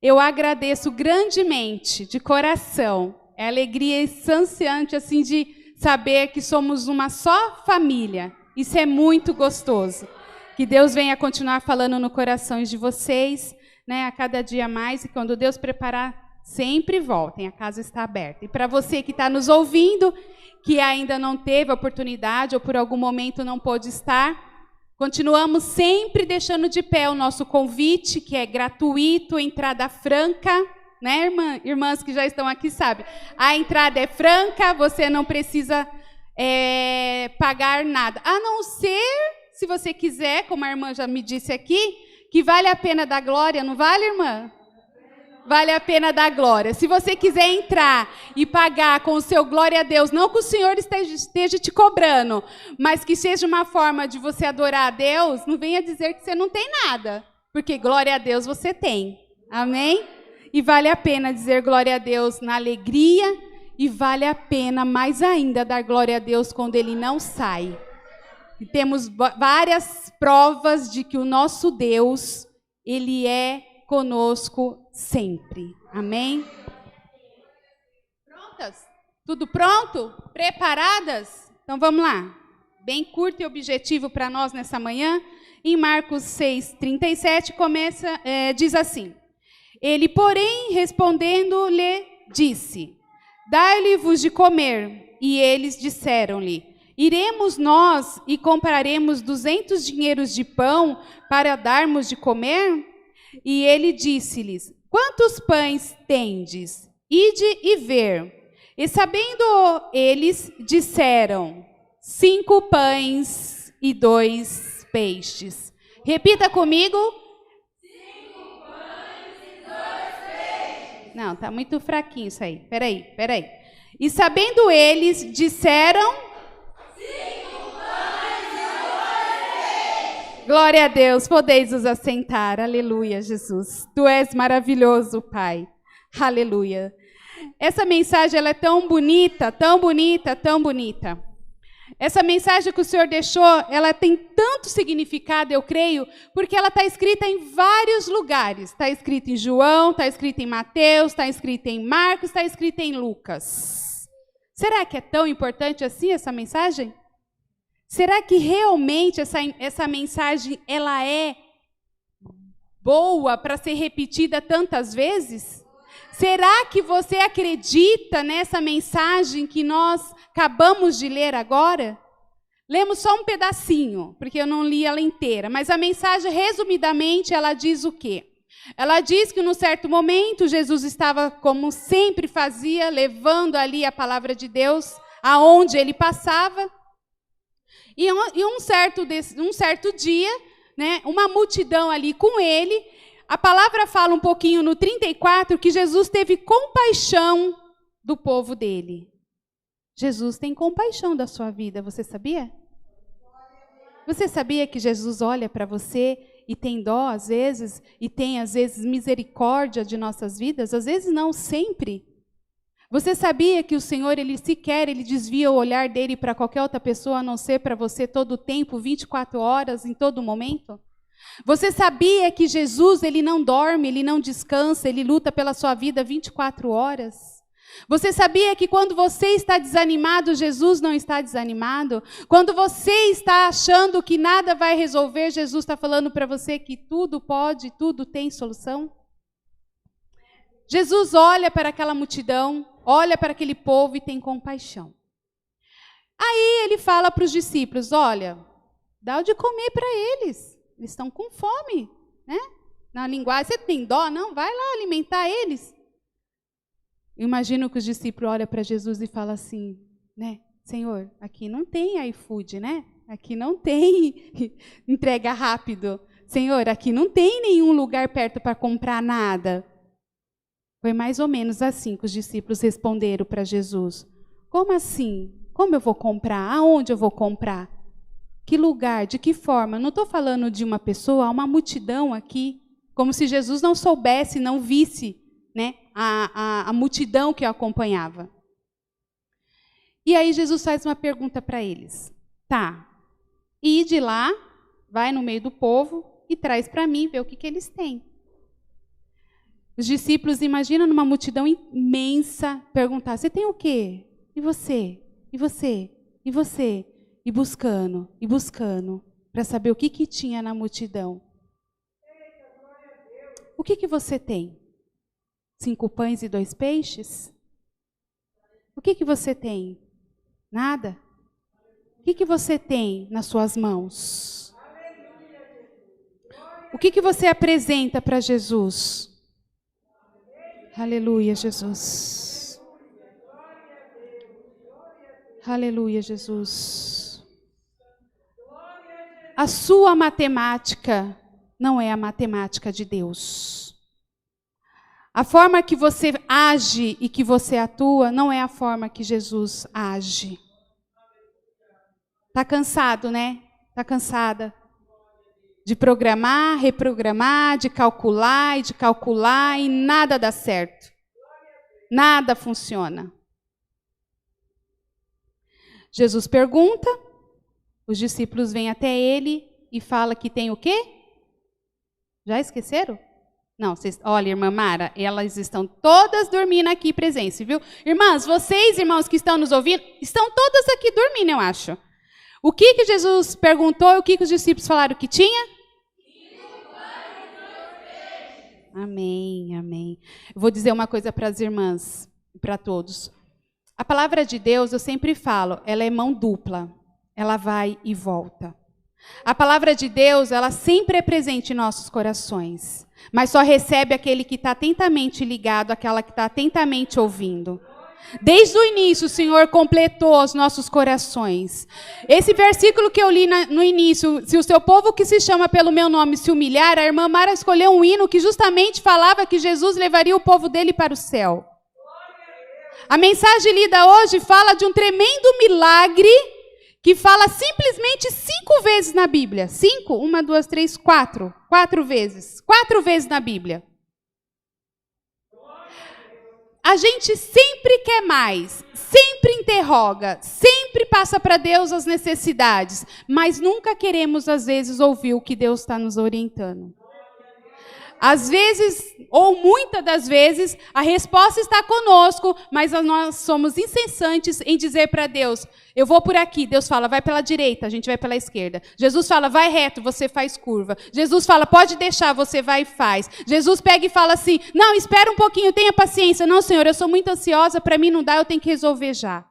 Eu agradeço grandemente, de coração, é alegria saciante assim de saber que somos uma só família. Isso é muito gostoso. Que Deus venha continuar falando no coração de vocês, né, a cada dia mais, e quando Deus preparar, sempre voltem, a casa está aberta. E para você que está nos ouvindo, que ainda não teve oportunidade ou por algum momento não pôde estar, continuamos sempre deixando de pé o nosso convite, que é gratuito, entrada franca, né, irmãs que já estão aqui sabem. A entrada é franca, você não precisa pagar nada, a não ser, se você quiser, como a irmã já me disse aqui, que vale a pena dar glória, não vale, irmã? Vale a pena dar glória. Se você quiser entrar e pagar com o seu glória a Deus, não que o Senhor esteja te cobrando, mas que seja uma forma de você adorar a Deus, não venha dizer que você não tem nada, porque glória a Deus você tem. Amém? E vale a pena dizer glória a Deus na alegria e vale a pena mais ainda dar glória a Deus quando Ele não sai. E temos várias provas de que o nosso Deus, Ele é conosco sempre. Amém? Prontas? Tudo pronto? Preparadas? Então vamos lá. Bem curto e objetivo para nós nessa manhã. Em Marcos 6:37 diz assim: Ele, porém, respondendo, lhe disse: Dai-lhe-vos de comer. E eles disseram-lhe: Iremos nós e compraremos 200 dinheiros de pão para darmos de comer? E ele disse-lhes: Quantos pães tendes? Ide e ver. E sabendo eles, disseram: 5 pães e 2 peixes. Repita comigo. 5 pães e 2 peixes. Não, está muito fraquinho isso aí. Peraí. E sabendo eles, disseram: glória a Deus, podeis os assentar, aleluia, Jesus. Tu és maravilhoso, Pai, aleluia. Essa mensagem ela é tão bonita, tão bonita, tão bonita. Essa mensagem que o Senhor deixou, ela tem tanto significado, eu creio, porque ela está escrita em vários lugares. Está escrita em João, está escrita em Mateus, está escrita em Marcos, está escrita em Lucas. Será que é tão importante assim essa mensagem? Será que realmente essa mensagem ela é boa para ser repetida tantas vezes? Será que você acredita nessa mensagem que nós acabamos de ler agora? Lemos só um pedacinho, porque eu não li ela inteira, mas a mensagem, resumidamente, ela diz o quê? Ela diz que, num certo momento, Jesus estava, como sempre fazia, levando ali a palavra de Deus aonde ele passava. E um certo dia, né, uma multidão ali com ele, a palavra fala um pouquinho no 34 que Jesus teve compaixão do povo dele. Jesus tem compaixão da sua vida, você sabia? Você sabia que Jesus olha para você e tem dó às vezes, e tem às vezes misericórdia de nossas vidas? Às vezes não, sempre. Você sabia que o Senhor, ele desvia o olhar dele para qualquer outra pessoa, a não ser para você todo o tempo, 24 horas, em todo momento? Você sabia que Jesus, ele não dorme, ele não descansa, ele luta pela sua vida 24 horas? Você sabia que quando você está desanimado, Jesus não está desanimado? Quando você está achando que nada vai resolver, Jesus está falando para você que tudo pode, tudo tem solução? Jesus olha para aquela multidão, olha para aquele povo e tem compaixão. Aí ele fala para os discípulos: olha, dá o de comer para eles. Eles estão com fome, né? Na linguagem, você tem dó? Não, vai lá alimentar eles. Eu imagino que os discípulos olham para Jesus e falam assim, né? Senhor, aqui não tem iFood, né? Aqui não tem entrega rápido. Senhor, aqui não tem nenhum lugar perto para comprar nada. Foi mais ou menos assim que os discípulos responderam para Jesus. Como assim? Como eu vou comprar? Aonde eu vou comprar? Que lugar? De que forma? Não estou falando de uma pessoa, há uma multidão aqui. Como se Jesus não soubesse, não visse, né, a multidão que o acompanhava. E aí Jesus faz uma pergunta para eles. Tá, ide lá, vai no meio do povo e traz para mim, vê o que eles têm. Os discípulos, imaginam numa multidão imensa, perguntar: você tem o quê? E você? E você? E você? E buscando, para saber o que tinha na multidão. O que você tem? 5 pães e 2 peixes? O que você tem? Nada? O que você tem nas suas mãos? O que você apresenta para Jesus? Aleluia, Jesus. Aleluia, Jesus. A sua matemática não é a matemática de Deus. A forma que você age e que você atua não é a forma que Jesus age. Está cansado, né? Está cansada de programar, reprogramar, de calcular e nada dá certo. Nada funciona. Jesus pergunta, os discípulos vêm até ele e falam que tem o quê? Já esqueceram? Não, olha, irmã Mara, elas estão todas dormindo aqui presentes, viu? Irmãs, vocês, irmãos que estão nos ouvindo, estão todas aqui dormindo, eu acho. O que Jesus perguntou e o que os discípulos falaram que tinha? Amém, amém. Eu vou dizer uma coisa para as irmãs, para todos. A palavra de Deus, eu sempre falo, ela é mão dupla. Ela vai e volta. A palavra de Deus, ela sempre é presente em nossos corações. Mas só recebe aquele que está atentamente ligado, aquela que está atentamente ouvindo. Desde o início, o Senhor completou os nossos corações. Esse versículo que eu li no início, se o seu povo que se chama pelo meu nome se humilhar, a irmã Mara escolheu um hino que justamente falava que Jesus levaria o povo dele para o céu. A mensagem lida hoje fala de um tremendo milagre que fala simplesmente 5 vezes na Bíblia. 5? 1, 2, 3, 4. 4 vezes. 4 vezes na Bíblia. A gente sempre quer mais, sempre interroga, sempre passa para Deus as necessidades, mas nunca queremos, às vezes, ouvir o que Deus está nos orientando. Às vezes, ou muitas das vezes, a resposta está conosco, mas nós somos incessantes em dizer para Deus, eu vou por aqui. Deus fala, vai pela direita, a gente vai pela esquerda. Jesus fala, vai reto, você faz curva. Jesus fala, pode deixar, você vai e faz. Jesus pega e fala assim, não, espera um pouquinho, tenha paciência. Não, Senhor, eu sou muito ansiosa, para mim não dá, eu tenho que resolver já.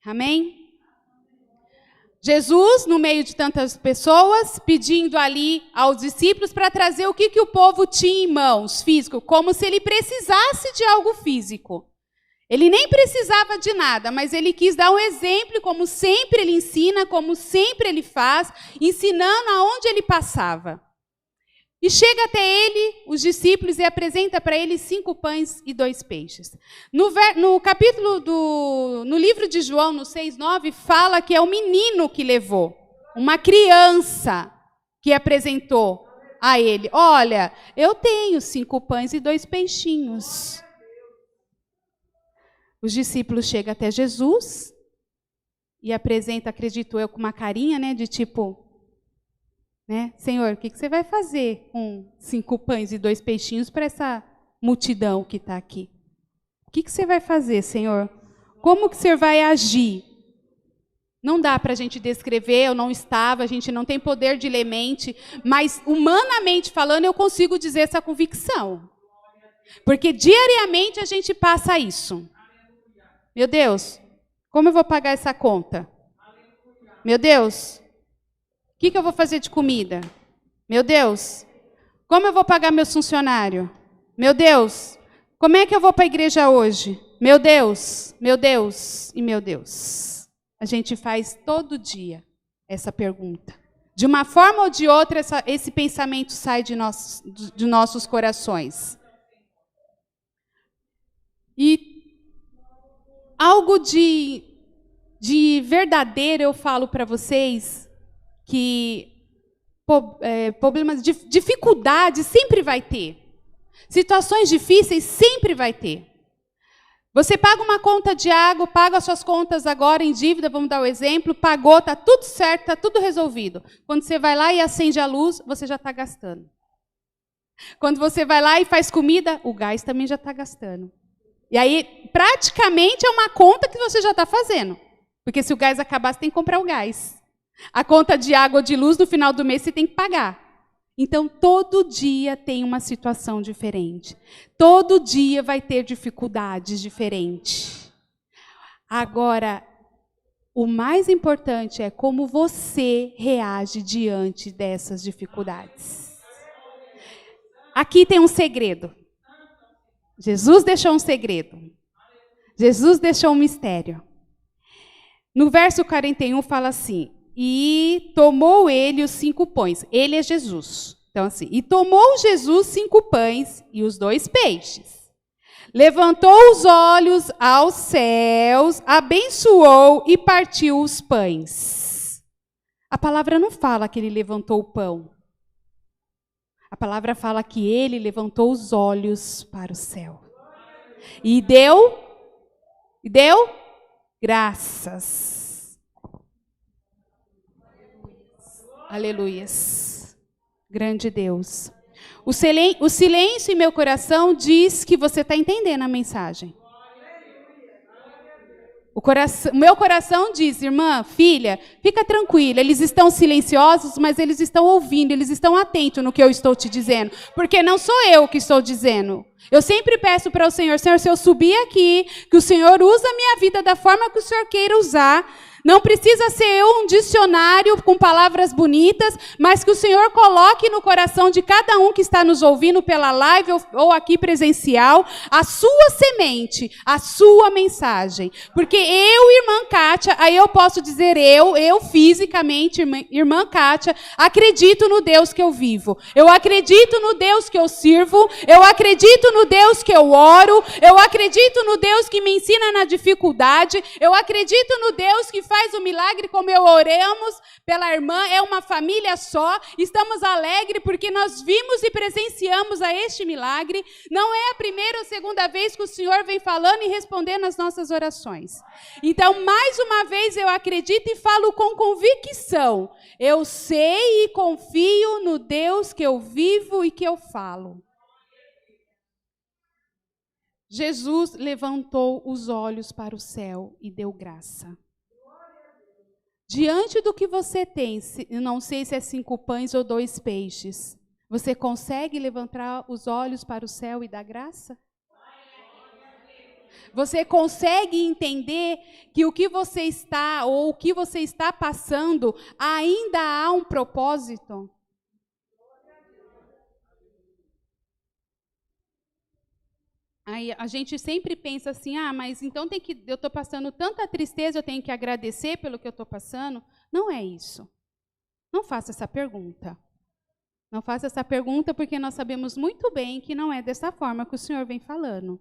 Amém? Jesus, no meio de tantas pessoas, pedindo ali aos discípulos para trazer o que o povo tinha em mãos, físico, como se ele precisasse de algo físico. Ele nem precisava de nada, mas ele quis dar um exemplo, como sempre ele ensina, como sempre ele faz, ensinando aonde ele passava. E chega até ele, os discípulos, e apresenta para ele 5 pães e 2 peixes. No capítulo no livro de João, no 6:9, fala que é o menino que levou, uma criança que apresentou a ele. Olha, eu tenho 5 pães e 2 peixinhos. Os discípulos chegam até Jesus e apresenta, acredito eu, com uma carinha, né, de tipo... Né? Senhor, o que você vai fazer com 5 pães e 2 peixinhos para essa multidão que está aqui? O que você vai fazer, Senhor? Como que o Senhor vai agir? Não dá para a gente descrever, eu não estava, a gente não tem poder de ler mente, mas humanamente falando eu consigo dizer essa convicção. Porque diariamente a gente passa isso. Meu Deus, como eu vou pagar essa conta? Meu Deus... O que eu vou fazer de comida? Meu Deus, como eu vou pagar meus funcionários? Meu Deus, como é que eu vou para a igreja hoje? Meu Deus e meu Deus. A gente faz todo dia essa pergunta. De uma forma ou de outra, esse pensamento sai de nossos corações. E algo de verdadeiro eu falo para vocês, que problemas, dificuldades sempre vai ter. Situações difíceis sempre vai ter. Você paga uma conta de água, paga as suas contas agora em dívida, vamos dar o exemplo, pagou, está tudo certo, está tudo resolvido. Quando você vai lá e acende a luz, você já está gastando. Quando você vai lá e faz comida, o gás também já está gastando. E aí, praticamente, é uma conta que você já está fazendo. Porque se o gás acabar, você tem que comprar o gás. A conta de água ou de luz, no final do mês, você tem que pagar. Então, todo dia tem uma situação diferente. Todo dia vai ter dificuldades diferentes. Agora, o mais importante é como você reage diante dessas dificuldades. Aqui tem um segredo. Jesus deixou um segredo. Jesus deixou um mistério. No verso 41 fala assim, e tomou ele os 5 pães. Ele é Jesus. Então, assim, e tomou Jesus 5 pães e os 2 peixes. Levantou os olhos aos céus, abençoou e partiu os pães. A palavra não fala que ele levantou o pão. A palavra fala que ele levantou os olhos para o céu. E deu graças. Aleluias. Grande Deus. O silêncio em meu coração diz que você está entendendo a mensagem. O meu coração diz, irmã, filha, fica tranquila, eles estão silenciosos, mas eles estão ouvindo, eles estão atentos no que eu estou te dizendo, porque não sou eu que estou dizendo. Eu sempre peço para o Senhor, Senhor, se eu subir aqui, que o Senhor use a minha vida da forma que o Senhor queira usar. Não precisa ser eu um dicionário com palavras bonitas, mas que o Senhor coloque no coração de cada um que está nos ouvindo pela live ou aqui presencial, a sua semente, a sua mensagem. Porque eu, irmã Kátia, aí eu posso dizer eu fisicamente, irmã Kátia, acredito no Deus que eu vivo. Eu acredito no Deus que eu sirvo, eu acredito no Deus que eu oro, eu acredito no Deus que me ensina na dificuldade, eu acredito no Deus que faz o milagre como eu oramos pela irmã, é uma família só, estamos alegres porque nós vimos e presenciamos a este milagre, não é a primeira ou segunda vez que o Senhor vem falando e respondendo as nossas orações. Então, mais uma vez, eu acredito e falo com convicção, eu sei e confio no Deus que eu vivo e que eu falo. Jesus levantou os olhos para o céu e deu graça. Diante do que você tem, não sei se é 5 pães ou 2 peixes, você consegue levantar os olhos para o céu e dar graça? Você consegue entender que o que você está, ou o que você está passando, ainda há um propósito? Aí a gente sempre pensa assim, mas então eu estou passando tanta tristeza, eu tenho que agradecer pelo que eu estou passando. Não é isso. Não faça essa pergunta. Não faça essa pergunta porque nós sabemos muito bem que não é dessa forma que o Senhor vem falando.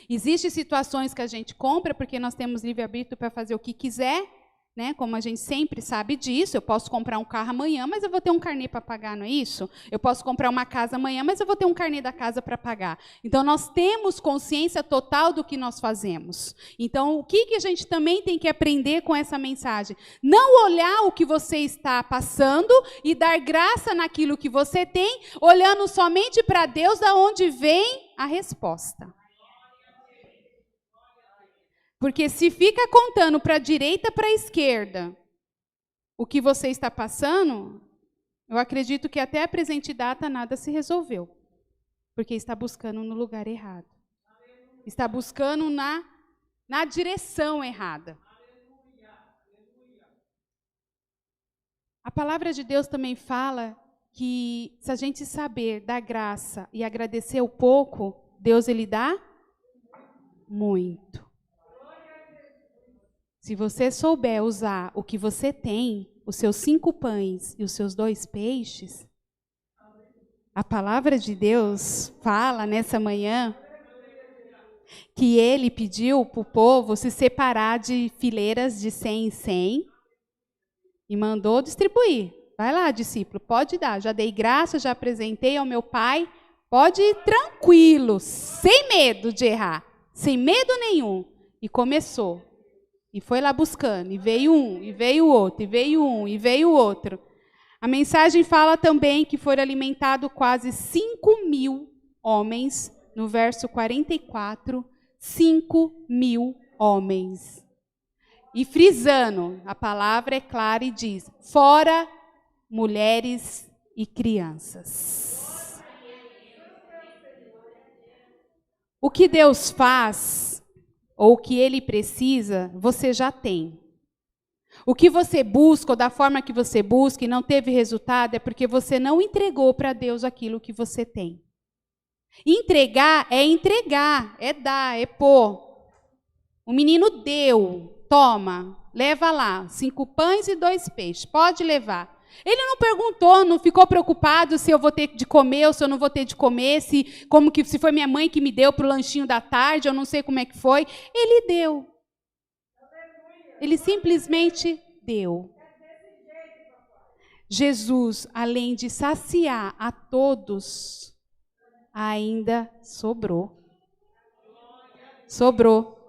Existem situações que a gente compra porque nós temos livre-arbítrio para fazer o que quiser, né? Como a gente sempre sabe disso, eu posso comprar um carro amanhã, mas eu vou ter um carnê para pagar, não é isso? Eu posso comprar uma casa amanhã, mas eu vou ter um carnê da casa para pagar. Então, nós temos consciência total do que nós fazemos. Então, o que a gente também tem que aprender com essa mensagem? Não olhar o que você está passando e dar graça naquilo que você tem, olhando somente para Deus, da onde vem a resposta. Porque se fica contando para a direita, para a esquerda, o que você está passando, eu acredito que até a presente data nada se resolveu. Porque está buscando no lugar errado. Está buscando na direção errada. A palavra de Deus também fala que se a gente saber dar graça e agradecer o pouco, Deus ele dá muito. Se você souber usar o que você tem, os seus 5 pães e os seus 2 peixes, a palavra de Deus fala nessa manhã que ele pediu para o povo se separar de fileiras de 100 em 100 e mandou distribuir. Vai lá, discípulo, pode dar. Já dei graça, já apresentei ao meu Pai. Pode ir tranquilo, sem medo de errar, sem medo nenhum. E começou. E foi lá buscando, e veio um, e veio outro, e veio um, e veio outro. A mensagem fala também que foram alimentados quase 5.000 homens, no verso 44, 5.000 homens. E frisando, a palavra é clara e diz, fora mulheres e crianças. O que Deus faz, ou o que Ele precisa, você já tem. O que você busca, ou da forma que você busca e não teve resultado, é porque você não entregou para Deus aquilo que você tem. Entregar, é dar, é pôr. O menino deu, toma, leva lá, 5 pães e 2 peixes, pode levar. Ele não perguntou, não ficou preocupado se eu vou ter de comer ou se eu não vou ter de comer, se foi minha mãe que me deu para o lanchinho da tarde, eu não sei como é que foi. Ele deu. Ele simplesmente deu. Jesus, além de saciar a todos, ainda sobrou. Sobrou.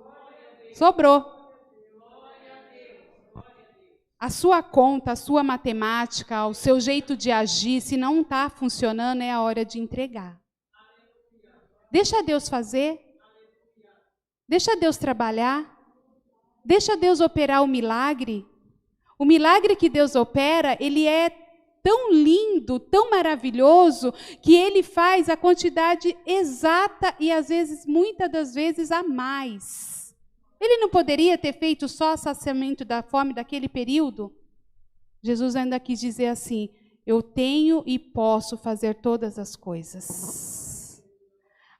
A sua conta, a sua matemática, o seu jeito de agir, se não está funcionando, é a hora de entregar. Deixa Deus fazer. Deixa Deus trabalhar. Deixa Deus operar o milagre. O milagre que Deus opera, ele é tão lindo, tão maravilhoso, que ele faz a quantidade exata e, às vezes, muitas das vezes, a mais. Ele não poderia ter feito só o saciamento da fome daquele período? Jesus ainda quis dizer assim, eu tenho e posso fazer todas as coisas.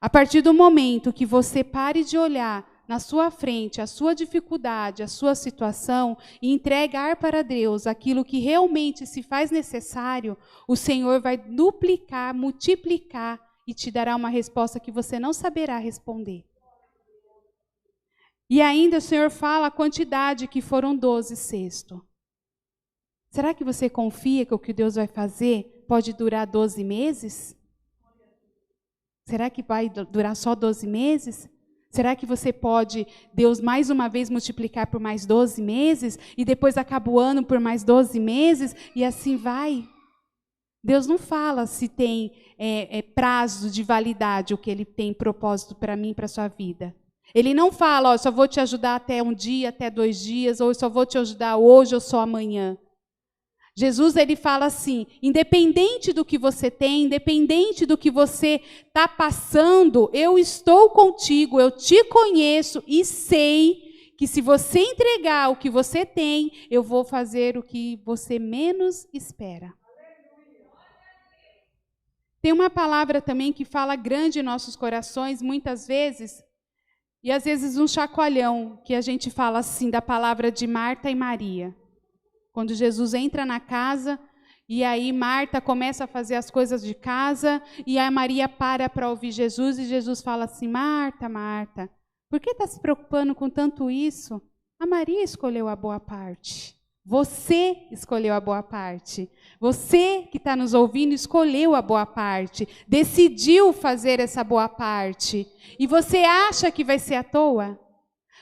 A partir do momento que você pare de olhar na sua frente a sua dificuldade, a sua situação, e entregar para Deus aquilo que realmente se faz necessário, o Senhor vai duplicar, multiplicar e te dará uma resposta que você não saberá responder. E ainda o Senhor fala a quantidade, que foram 12 cestos. Será que você confia que o que Deus vai fazer pode durar 12 meses? Será que vai durar só 12 meses? Será que você pode, Deus, mais uma vez multiplicar por mais 12 meses? E depois acaba o ano por mais 12 meses? E assim vai? Deus não fala se tem prazo de validade o que Ele tem propósito para mim e para a sua vida. Ele não fala, eu só vou te ajudar até um dia, até 2 dias, ou eu só vou te ajudar hoje ou só amanhã. Jesus, ele fala assim, independente do que você tem, independente do que você está passando, eu estou contigo, eu te conheço e sei que se você entregar o que você tem, eu vou fazer o que você menos espera. Tem uma palavra também que fala grande em nossos corações, muitas vezes, e às vezes um chacoalhão, que a gente fala assim, da palavra de Marta e Maria. Quando Jesus entra na casa, e aí Marta começa a fazer as coisas de casa, e a Maria para ouvir Jesus, e Jesus fala assim, Marta, Marta, por que está se preocupando com tanto isso? A Maria escolheu a boa parte. Você escolheu a boa parte. Você que está nos ouvindo escolheu a boa parte. Decidiu fazer essa boa parte. E você acha que vai ser à toa?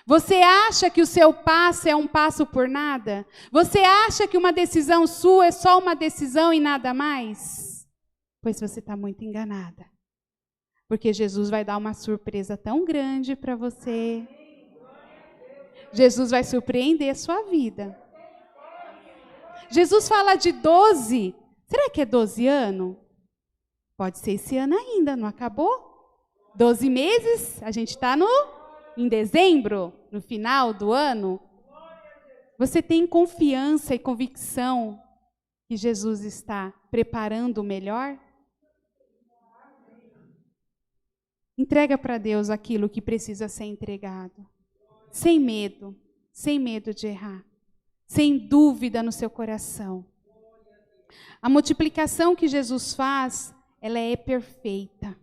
Você acha que o seu passo é um passo por nada? Você acha que uma decisão sua é só uma decisão e nada mais? Pois você está muito enganada. Porque Jesus vai dar uma surpresa tão grande para você. Jesus vai surpreender a sua vida. Jesus fala de 12. Será que é 12 anos? Pode ser esse ano ainda, não acabou? 12 meses, a gente está em dezembro, no final do ano. Você tem confiança e convicção que Jesus está preparando o melhor? Entrega para Deus aquilo que precisa ser entregado. Sem medo de errar. Sem dúvida no seu coração. A multiplicação que Jesus faz, ela é perfeita.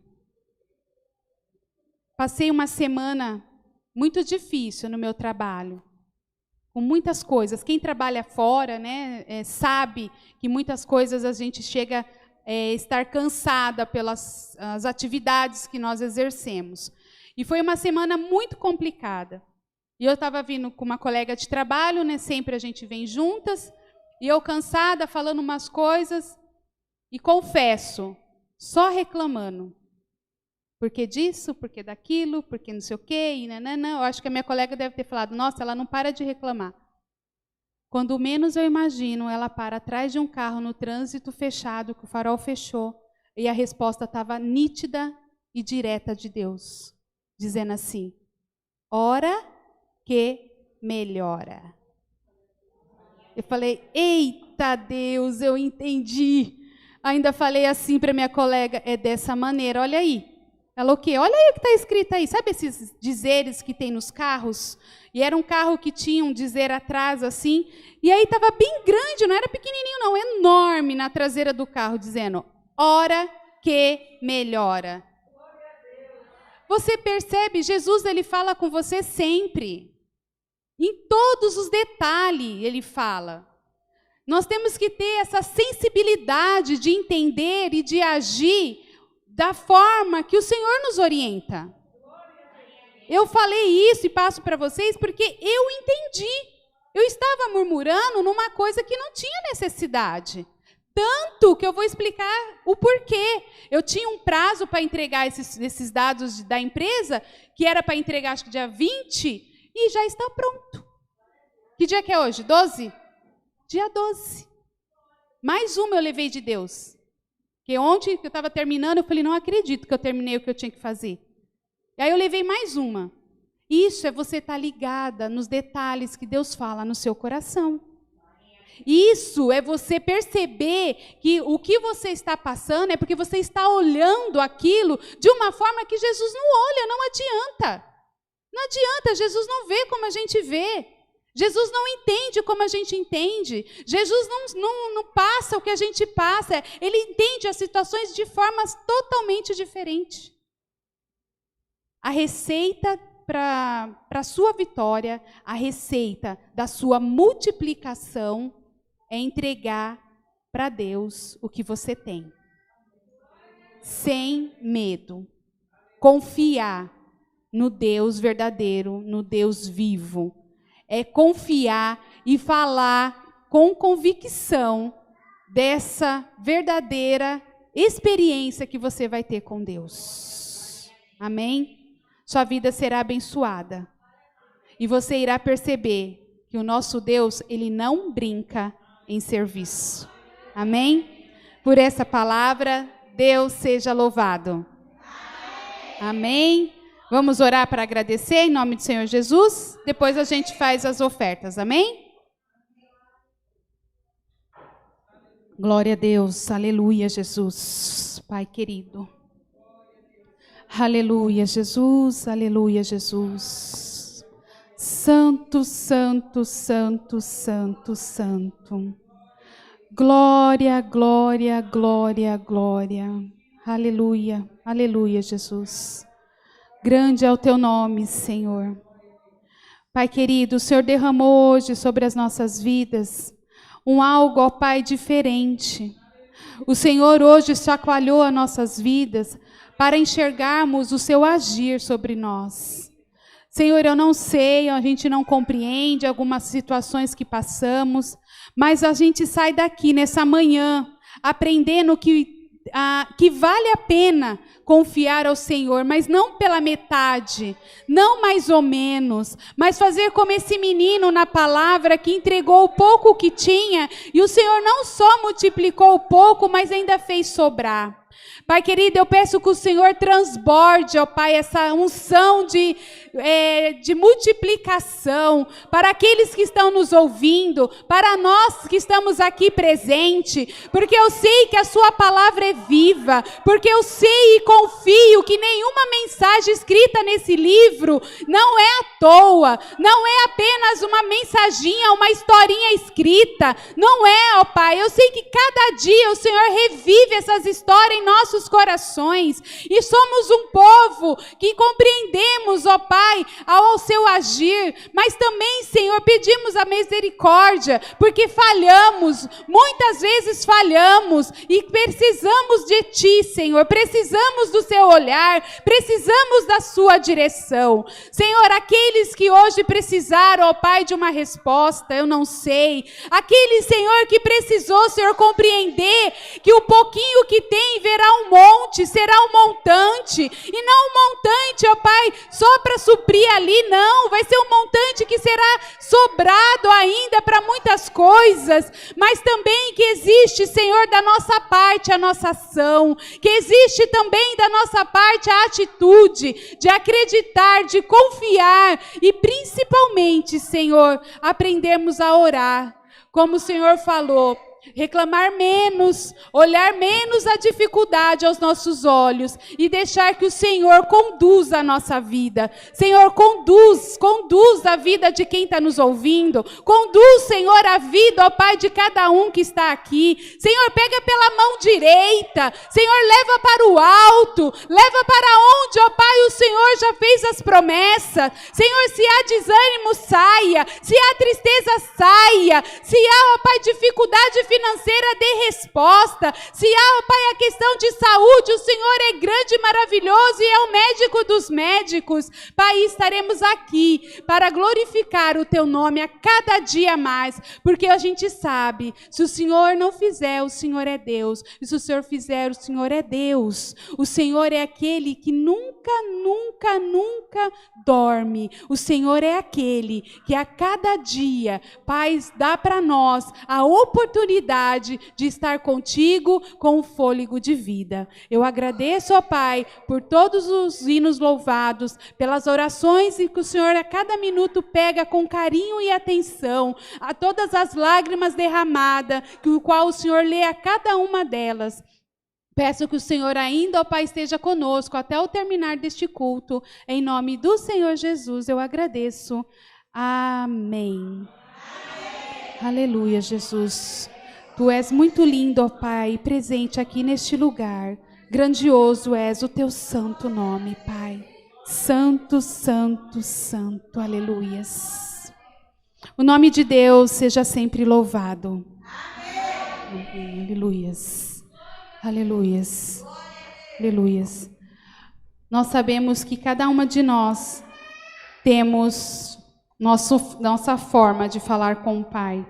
Passei uma semana muito difícil no meu trabalho, com muitas coisas. Quem trabalha fora, né, sabe que muitas coisas a gente chega a estar cansada pelas as atividades que nós exercemos. E foi uma semana muito complicada. E eu estava vindo com uma colega de trabalho, né, sempre a gente vem juntas, e eu cansada, falando umas coisas, e confesso, só reclamando. Por que disso, por que daquilo, por que não sei o quê, e nananã. Eu acho que a minha colega deve ter falado, nossa, ela não para de reclamar. Quando menos eu imagino, ela para atrás de um carro no trânsito fechado, que o farol fechou, e a resposta estava nítida e direta de Deus, dizendo assim, ora que melhora. Eu falei, eita Deus, eu entendi. Ainda falei assim para minha colega, é dessa maneira, olha aí. Ela o quê? Olha aí o que está escrito aí. Sabe esses dizeres que tem nos carros? E era um carro que tinha um dizer atrás, assim. E aí estava bem grande, não era pequenininho, não. Enorme na traseira do carro, dizendo, ora que melhora. Você percebe? Jesus, ele fala com você sempre. Em todos os detalhes, ele fala. Nós temos que ter essa sensibilidade de entender e de agir da forma que o Senhor nos orienta. Eu falei isso e passo para vocês porque eu entendi. Eu estava murmurando numa coisa que não tinha necessidade. Tanto que eu vou explicar o porquê. Eu tinha um prazo para entregar esses dados da empresa, que era para entregar, acho que dia 20, e já está pronto. Que dia que é hoje? 12? Dia 12. Mais uma eu levei de Deus. Porque ontem que eu estava terminando, eu falei, não acredito que eu terminei o que eu tinha que fazer. E aí eu levei mais uma. Isso é você estar ligada nos detalhes que Deus fala no seu coração. Isso é você perceber que o que você está passando é porque você está olhando aquilo de uma forma que Jesus não olha, não adianta. Não adianta, Jesus não vê como a gente vê. Jesus não entende como a gente entende. Jesus não passa o que a gente passa. Ele entende as situações de formas totalmente diferentes. A receita para a sua vitória, a receita da sua multiplicação é entregar para Deus o que você tem. Sem medo. Confiar no Deus verdadeiro, no Deus vivo. É confiar e falar com convicção dessa verdadeira experiência que você vai ter com Deus. Amém? Sua vida será abençoada. E você irá perceber que o nosso Deus, ele não brinca em serviço. Amém? Por essa palavra, Deus seja louvado. Amém? Vamos orar para agradecer em nome do Senhor Jesus? Depois a gente faz as ofertas, amém? Glória a Deus, aleluia, Jesus, Pai querido. Aleluia, Jesus, aleluia, Jesus. Santo, santo, santo, santo, santo. Glória, glória, glória, glória. Aleluia, aleluia, Jesus. Grande é o teu nome, Senhor. Pai querido, o Senhor derramou hoje sobre as nossas vidas algo, ó Pai, diferente. O Senhor hoje chacoalhou as nossas vidas para enxergarmos o seu agir sobre nós. Senhor, eu não sei, a gente não compreende algumas situações que passamos, mas a gente sai daqui nessa manhã aprendendo que vale a pena confiar ao Senhor, mas não pela metade, não mais ou menos, mas fazer como esse menino na palavra que entregou o pouco que tinha, e o Senhor não só multiplicou o pouco, mas ainda fez sobrar. Pai querido, eu peço que o Senhor transborde, ó Pai, essa unção de multiplicação para aqueles que estão nos ouvindo, para nós que estamos aqui presentes, porque eu sei que a sua palavra é viva, porque eu sei e confio que nenhuma mensagem escrita nesse livro não é à toa, não é apenas uma mensaginha, uma historinha escrita, não é, ó Pai, eu sei que cada dia o Senhor revive essas histórias em nossos corações, e somos um povo que compreendemos, ó Pai, ao seu agir, mas também, Senhor, pedimos a misericórdia, porque falhamos, muitas vezes falhamos, e precisamos de Ti, Senhor, precisamos do Seu olhar, precisamos da Sua direção. Senhor, aqueles que hoje precisaram, ó Pai, de uma resposta, eu não sei, aquele, Senhor, que precisou, Senhor, compreender que o pouquinho que tem verá um monte, será um montante, e não um montante, ó Pai, só para suprir ali, não, vai ser um montante que será sobrado ainda para muitas coisas, mas também que existe, Senhor, da nossa parte a nossa ação, que existe também da nossa parte a atitude de acreditar, de confiar e principalmente, Senhor, aprendermos a orar, como o Senhor falou, reclamar menos, olhar menos a dificuldade aos nossos olhos e deixar que o Senhor conduza a nossa vida. Senhor, conduz a vida de quem está nos ouvindo, conduz, Senhor, a vida, ó Pai, de cada um que está aqui. Senhor, pega pela mão direita, Senhor, leva para o alto, leva para onde, ó Pai, o Senhor já fez as promessas. Senhor, se há desânimo, saia, se há tristeza, saia, se há, ó Pai, dificuldade financeira, dê resposta, se há, ó Pai, a questão de saúde, o Senhor é grande e maravilhoso e é o médico dos médicos. Pai, estaremos aqui para glorificar o Teu nome a cada dia mais, porque a gente sabe, se o Senhor não fizer, o Senhor é Deus, e se o Senhor fizer, o Senhor é Deus. O Senhor é aquele que nunca, nunca, nunca dorme. O Senhor é aquele que a cada dia, Pai, dá para nós a oportunidade de estar contigo com o fôlego de vida. Eu agradeço, ó Pai, por todos os hinos louvados, pelas orações que o Senhor a cada minuto pega com carinho e atenção, a todas as lágrimas derramadas, o qual o Senhor lê a cada uma delas. Peço que o Senhor ainda, ó Pai, esteja conosco até o terminar deste culto. Em nome do Senhor Jesus eu agradeço. Amém. Aleluia, Jesus. Tu és muito lindo, ó Pai, presente aqui neste lugar. Grandioso és o Teu santo nome, Pai. Santo, santo, santo. Aleluias. O nome de Deus seja sempre louvado. Amém. Aleluias. Aleluias, aleluias. Nós sabemos que cada uma de nós temos nossa forma de falar com o Pai.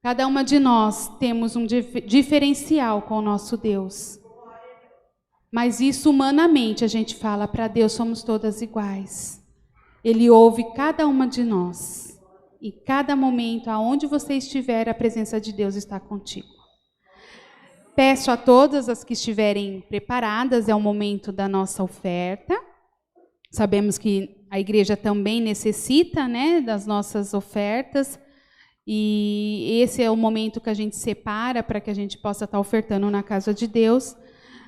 Cada uma de nós temos um diferencial com o nosso Deus. Mas isso humanamente a gente fala, para Deus somos todas iguais. Ele ouve cada uma de nós. E cada momento, aonde você estiver, a presença de Deus está contigo. Peço a todas as que estiverem preparadas, é o momento da nossa oferta. Sabemos que a igreja também necessita, né, das nossas ofertas. E esse é o momento que a gente separa para que a gente possa estar ofertando na casa de Deus.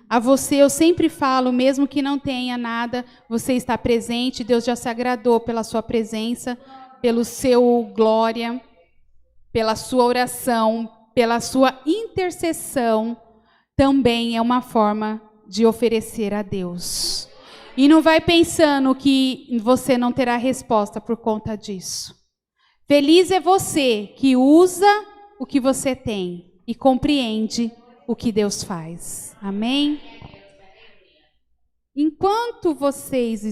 A você, eu sempre falo, mesmo que não tenha nada, você está presente, Deus já se agradou pela sua presença, pelo seu glória, pela sua oração, pela sua intercessão, também é uma forma de oferecer a Deus. E não vai pensando que você não terá resposta por conta disso. Feliz é você que usa o que você tem e compreende o que Deus faz. Amém? Enquanto vocês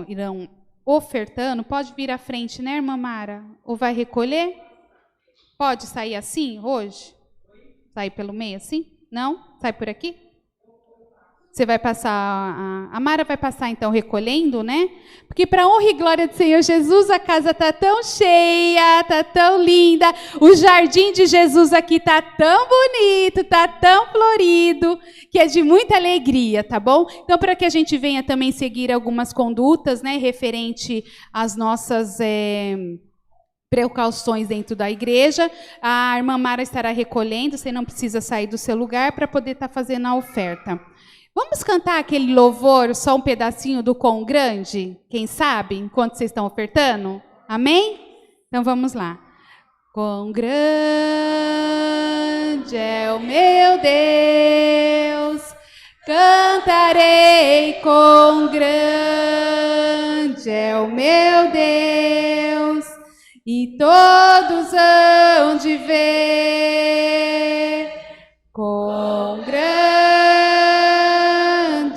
irão ofertando, pode vir à frente, né, irmã Mara? Ou vai recolher? Pode sair assim hoje? Sair pelo meio assim? Não? Sai por aqui? Você vai passar, a Mara vai passar então recolhendo, né? Porque para honra e glória do Senhor Jesus, a casa está tão cheia, está tão linda, o jardim de Jesus aqui está tão bonito, está tão florido, que é de muita alegria, tá bom? Então, para que a gente venha também seguir algumas condutas, né, referente às nossas precauções dentro da igreja, a irmã Mara estará recolhendo, você não precisa sair do seu lugar para poder estar fazendo a oferta. Vamos cantar aquele louvor, só um pedacinho do Quão Grande? Quem sabe, enquanto vocês estão ofertando? Amém? Então vamos lá. Quão grande é o meu Deus, cantarei, quão grande é o meu Deus, e todos hão de ver, quão grande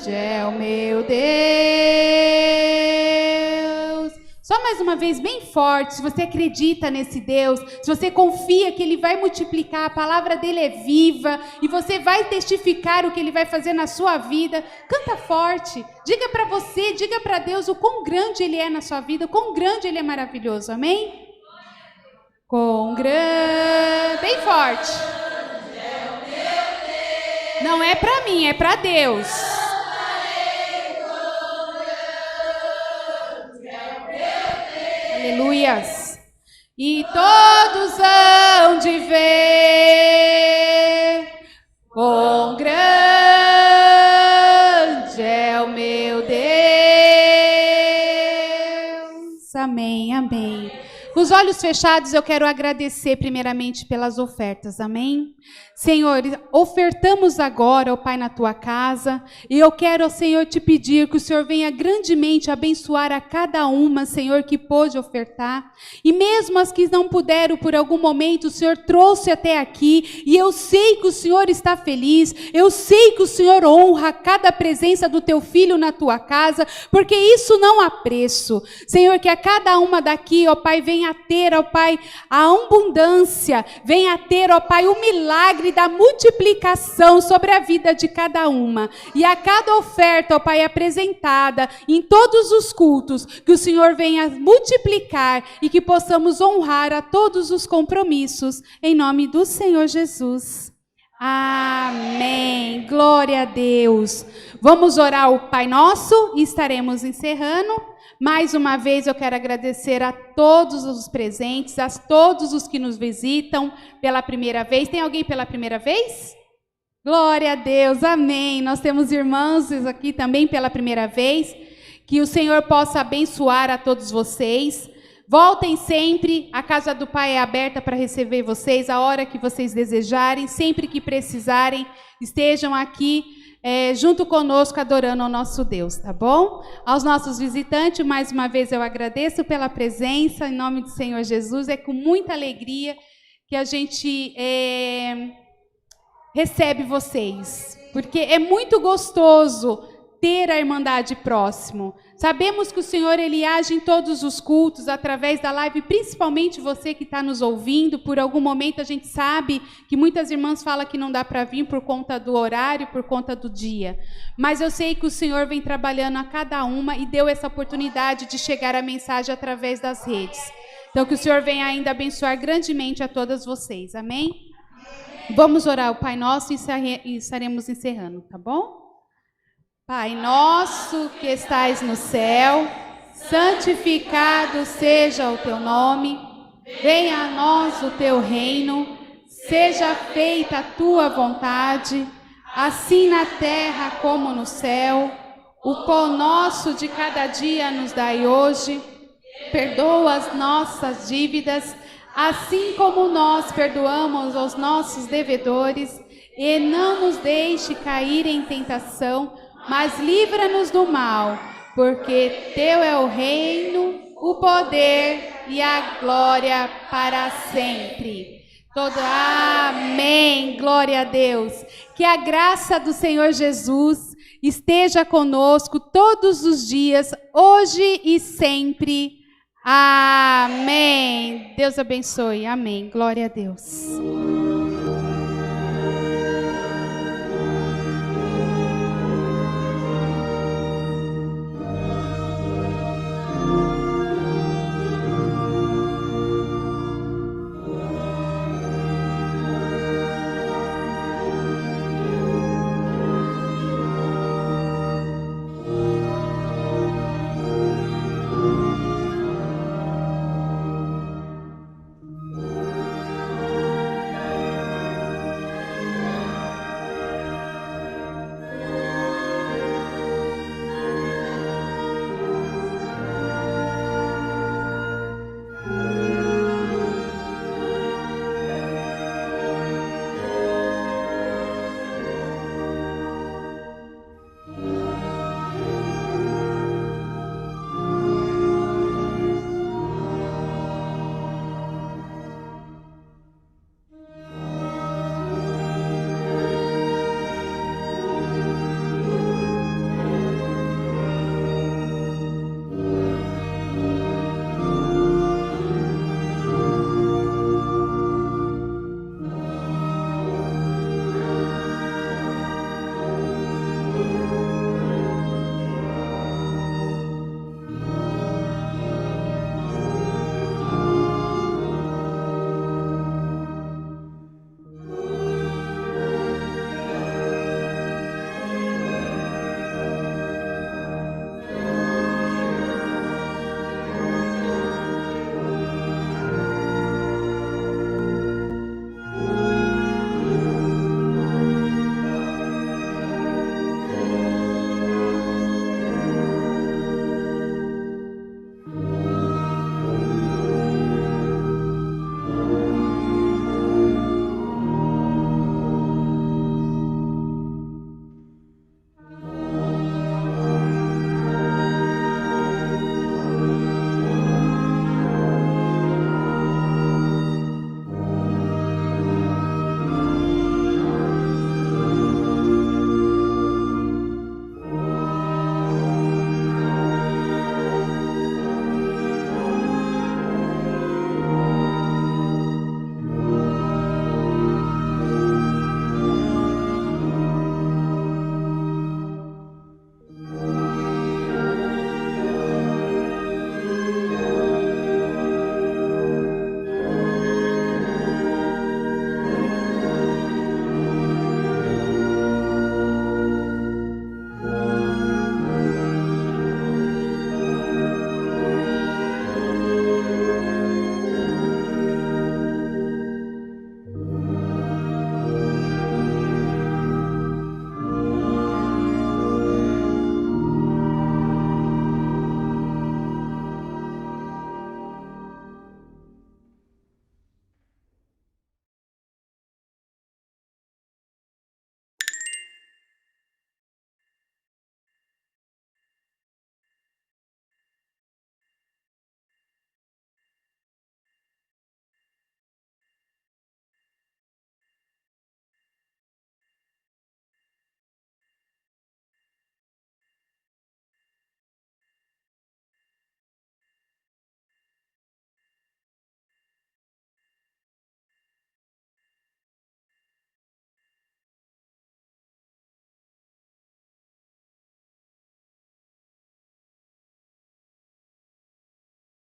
é o meu Deus. Só mais uma vez, bem forte, se você acredita nesse Deus, se você confia que Ele vai multiplicar, a palavra dEle é viva, e você vai testificar o que Ele vai fazer na sua vida, canta forte, diga para você, diga para Deus o quão grande Ele é na sua vida, o quão grande Ele é maravilhoso, amém? Quão grande, bem forte. Não é para mim, é para Deus. Aleluias. E todos hão de ver amém, amém. Com os olhos fechados, eu quero agradecer primeiramente pelas ofertas, amém? Senhor, ofertamos agora, ó Pai, na tua casa, e eu quero, ó Senhor, te pedir que o Senhor venha grandemente abençoar a cada uma, Senhor, que pôde ofertar, e mesmo as que não puderam por algum momento, o Senhor trouxe até aqui, e eu sei que o Senhor está feliz, eu sei que o Senhor honra cada presença do teu filho na tua casa, porque isso não há preço. Senhor, que a cada uma daqui, ó Pai, venha ter, ó Pai, a abundância, venha ter, ó Pai, o milagre da multiplicação sobre a vida de cada uma. E a cada oferta, ó Pai, apresentada em todos os cultos, que o Senhor venha multiplicar e que possamos honrar a todos os compromissos, em nome do Senhor Jesus. Amém. Glória a Deus. Vamos orar o Pai Nosso e estaremos encerrando. Mais uma vez eu quero agradecer a todos os presentes, a todos os que nos visitam pela primeira vez. Tem alguém pela primeira vez? Glória a Deus, amém. Nós temos irmãos aqui também pela primeira vez. Que o Senhor possa abençoar a todos vocês. Voltem sempre, a casa do Pai é aberta para receber vocês, a hora que vocês desejarem, sempre que precisarem, estejam aqui junto conosco adorando ao nosso Deus, tá bom? Aos nossos visitantes, mais uma vez eu agradeço pela presença, em nome do Senhor Jesus, é com muita alegria que a gente recebe vocês, porque é muito gostoso ter a Irmandade próximo. Sabemos que o Senhor, Ele age em todos os cultos, através da live, principalmente você que está nos ouvindo. Por algum momento a gente sabe que muitas irmãs falam que não dá para vir por conta do horário, por conta do dia. Mas eu sei que o Senhor vem trabalhando a cada uma e deu essa oportunidade de chegar a mensagem através das redes. Então que o Senhor venha ainda abençoar grandemente a todas vocês, amém? Vamos orar o Pai Nosso e estaremos encerrando, tá bom? Pai nosso que estais no céu, santificado seja o teu nome, venha a nós o teu reino, seja feita a tua vontade, assim na terra como no céu. O pão nosso de cada dia nos dai hoje, perdoa as nossas dívidas, assim como nós perdoamos aos nossos devedores, e não nos deixe cair em tentação, mas livra-nos do mal, porque teu é o reino, o poder e a glória para sempre. Amém. Glória a Deus. Que a graça do Senhor Jesus esteja conosco todos os dias, hoje e sempre. Amém. Deus abençoe. Amém. Glória a Deus.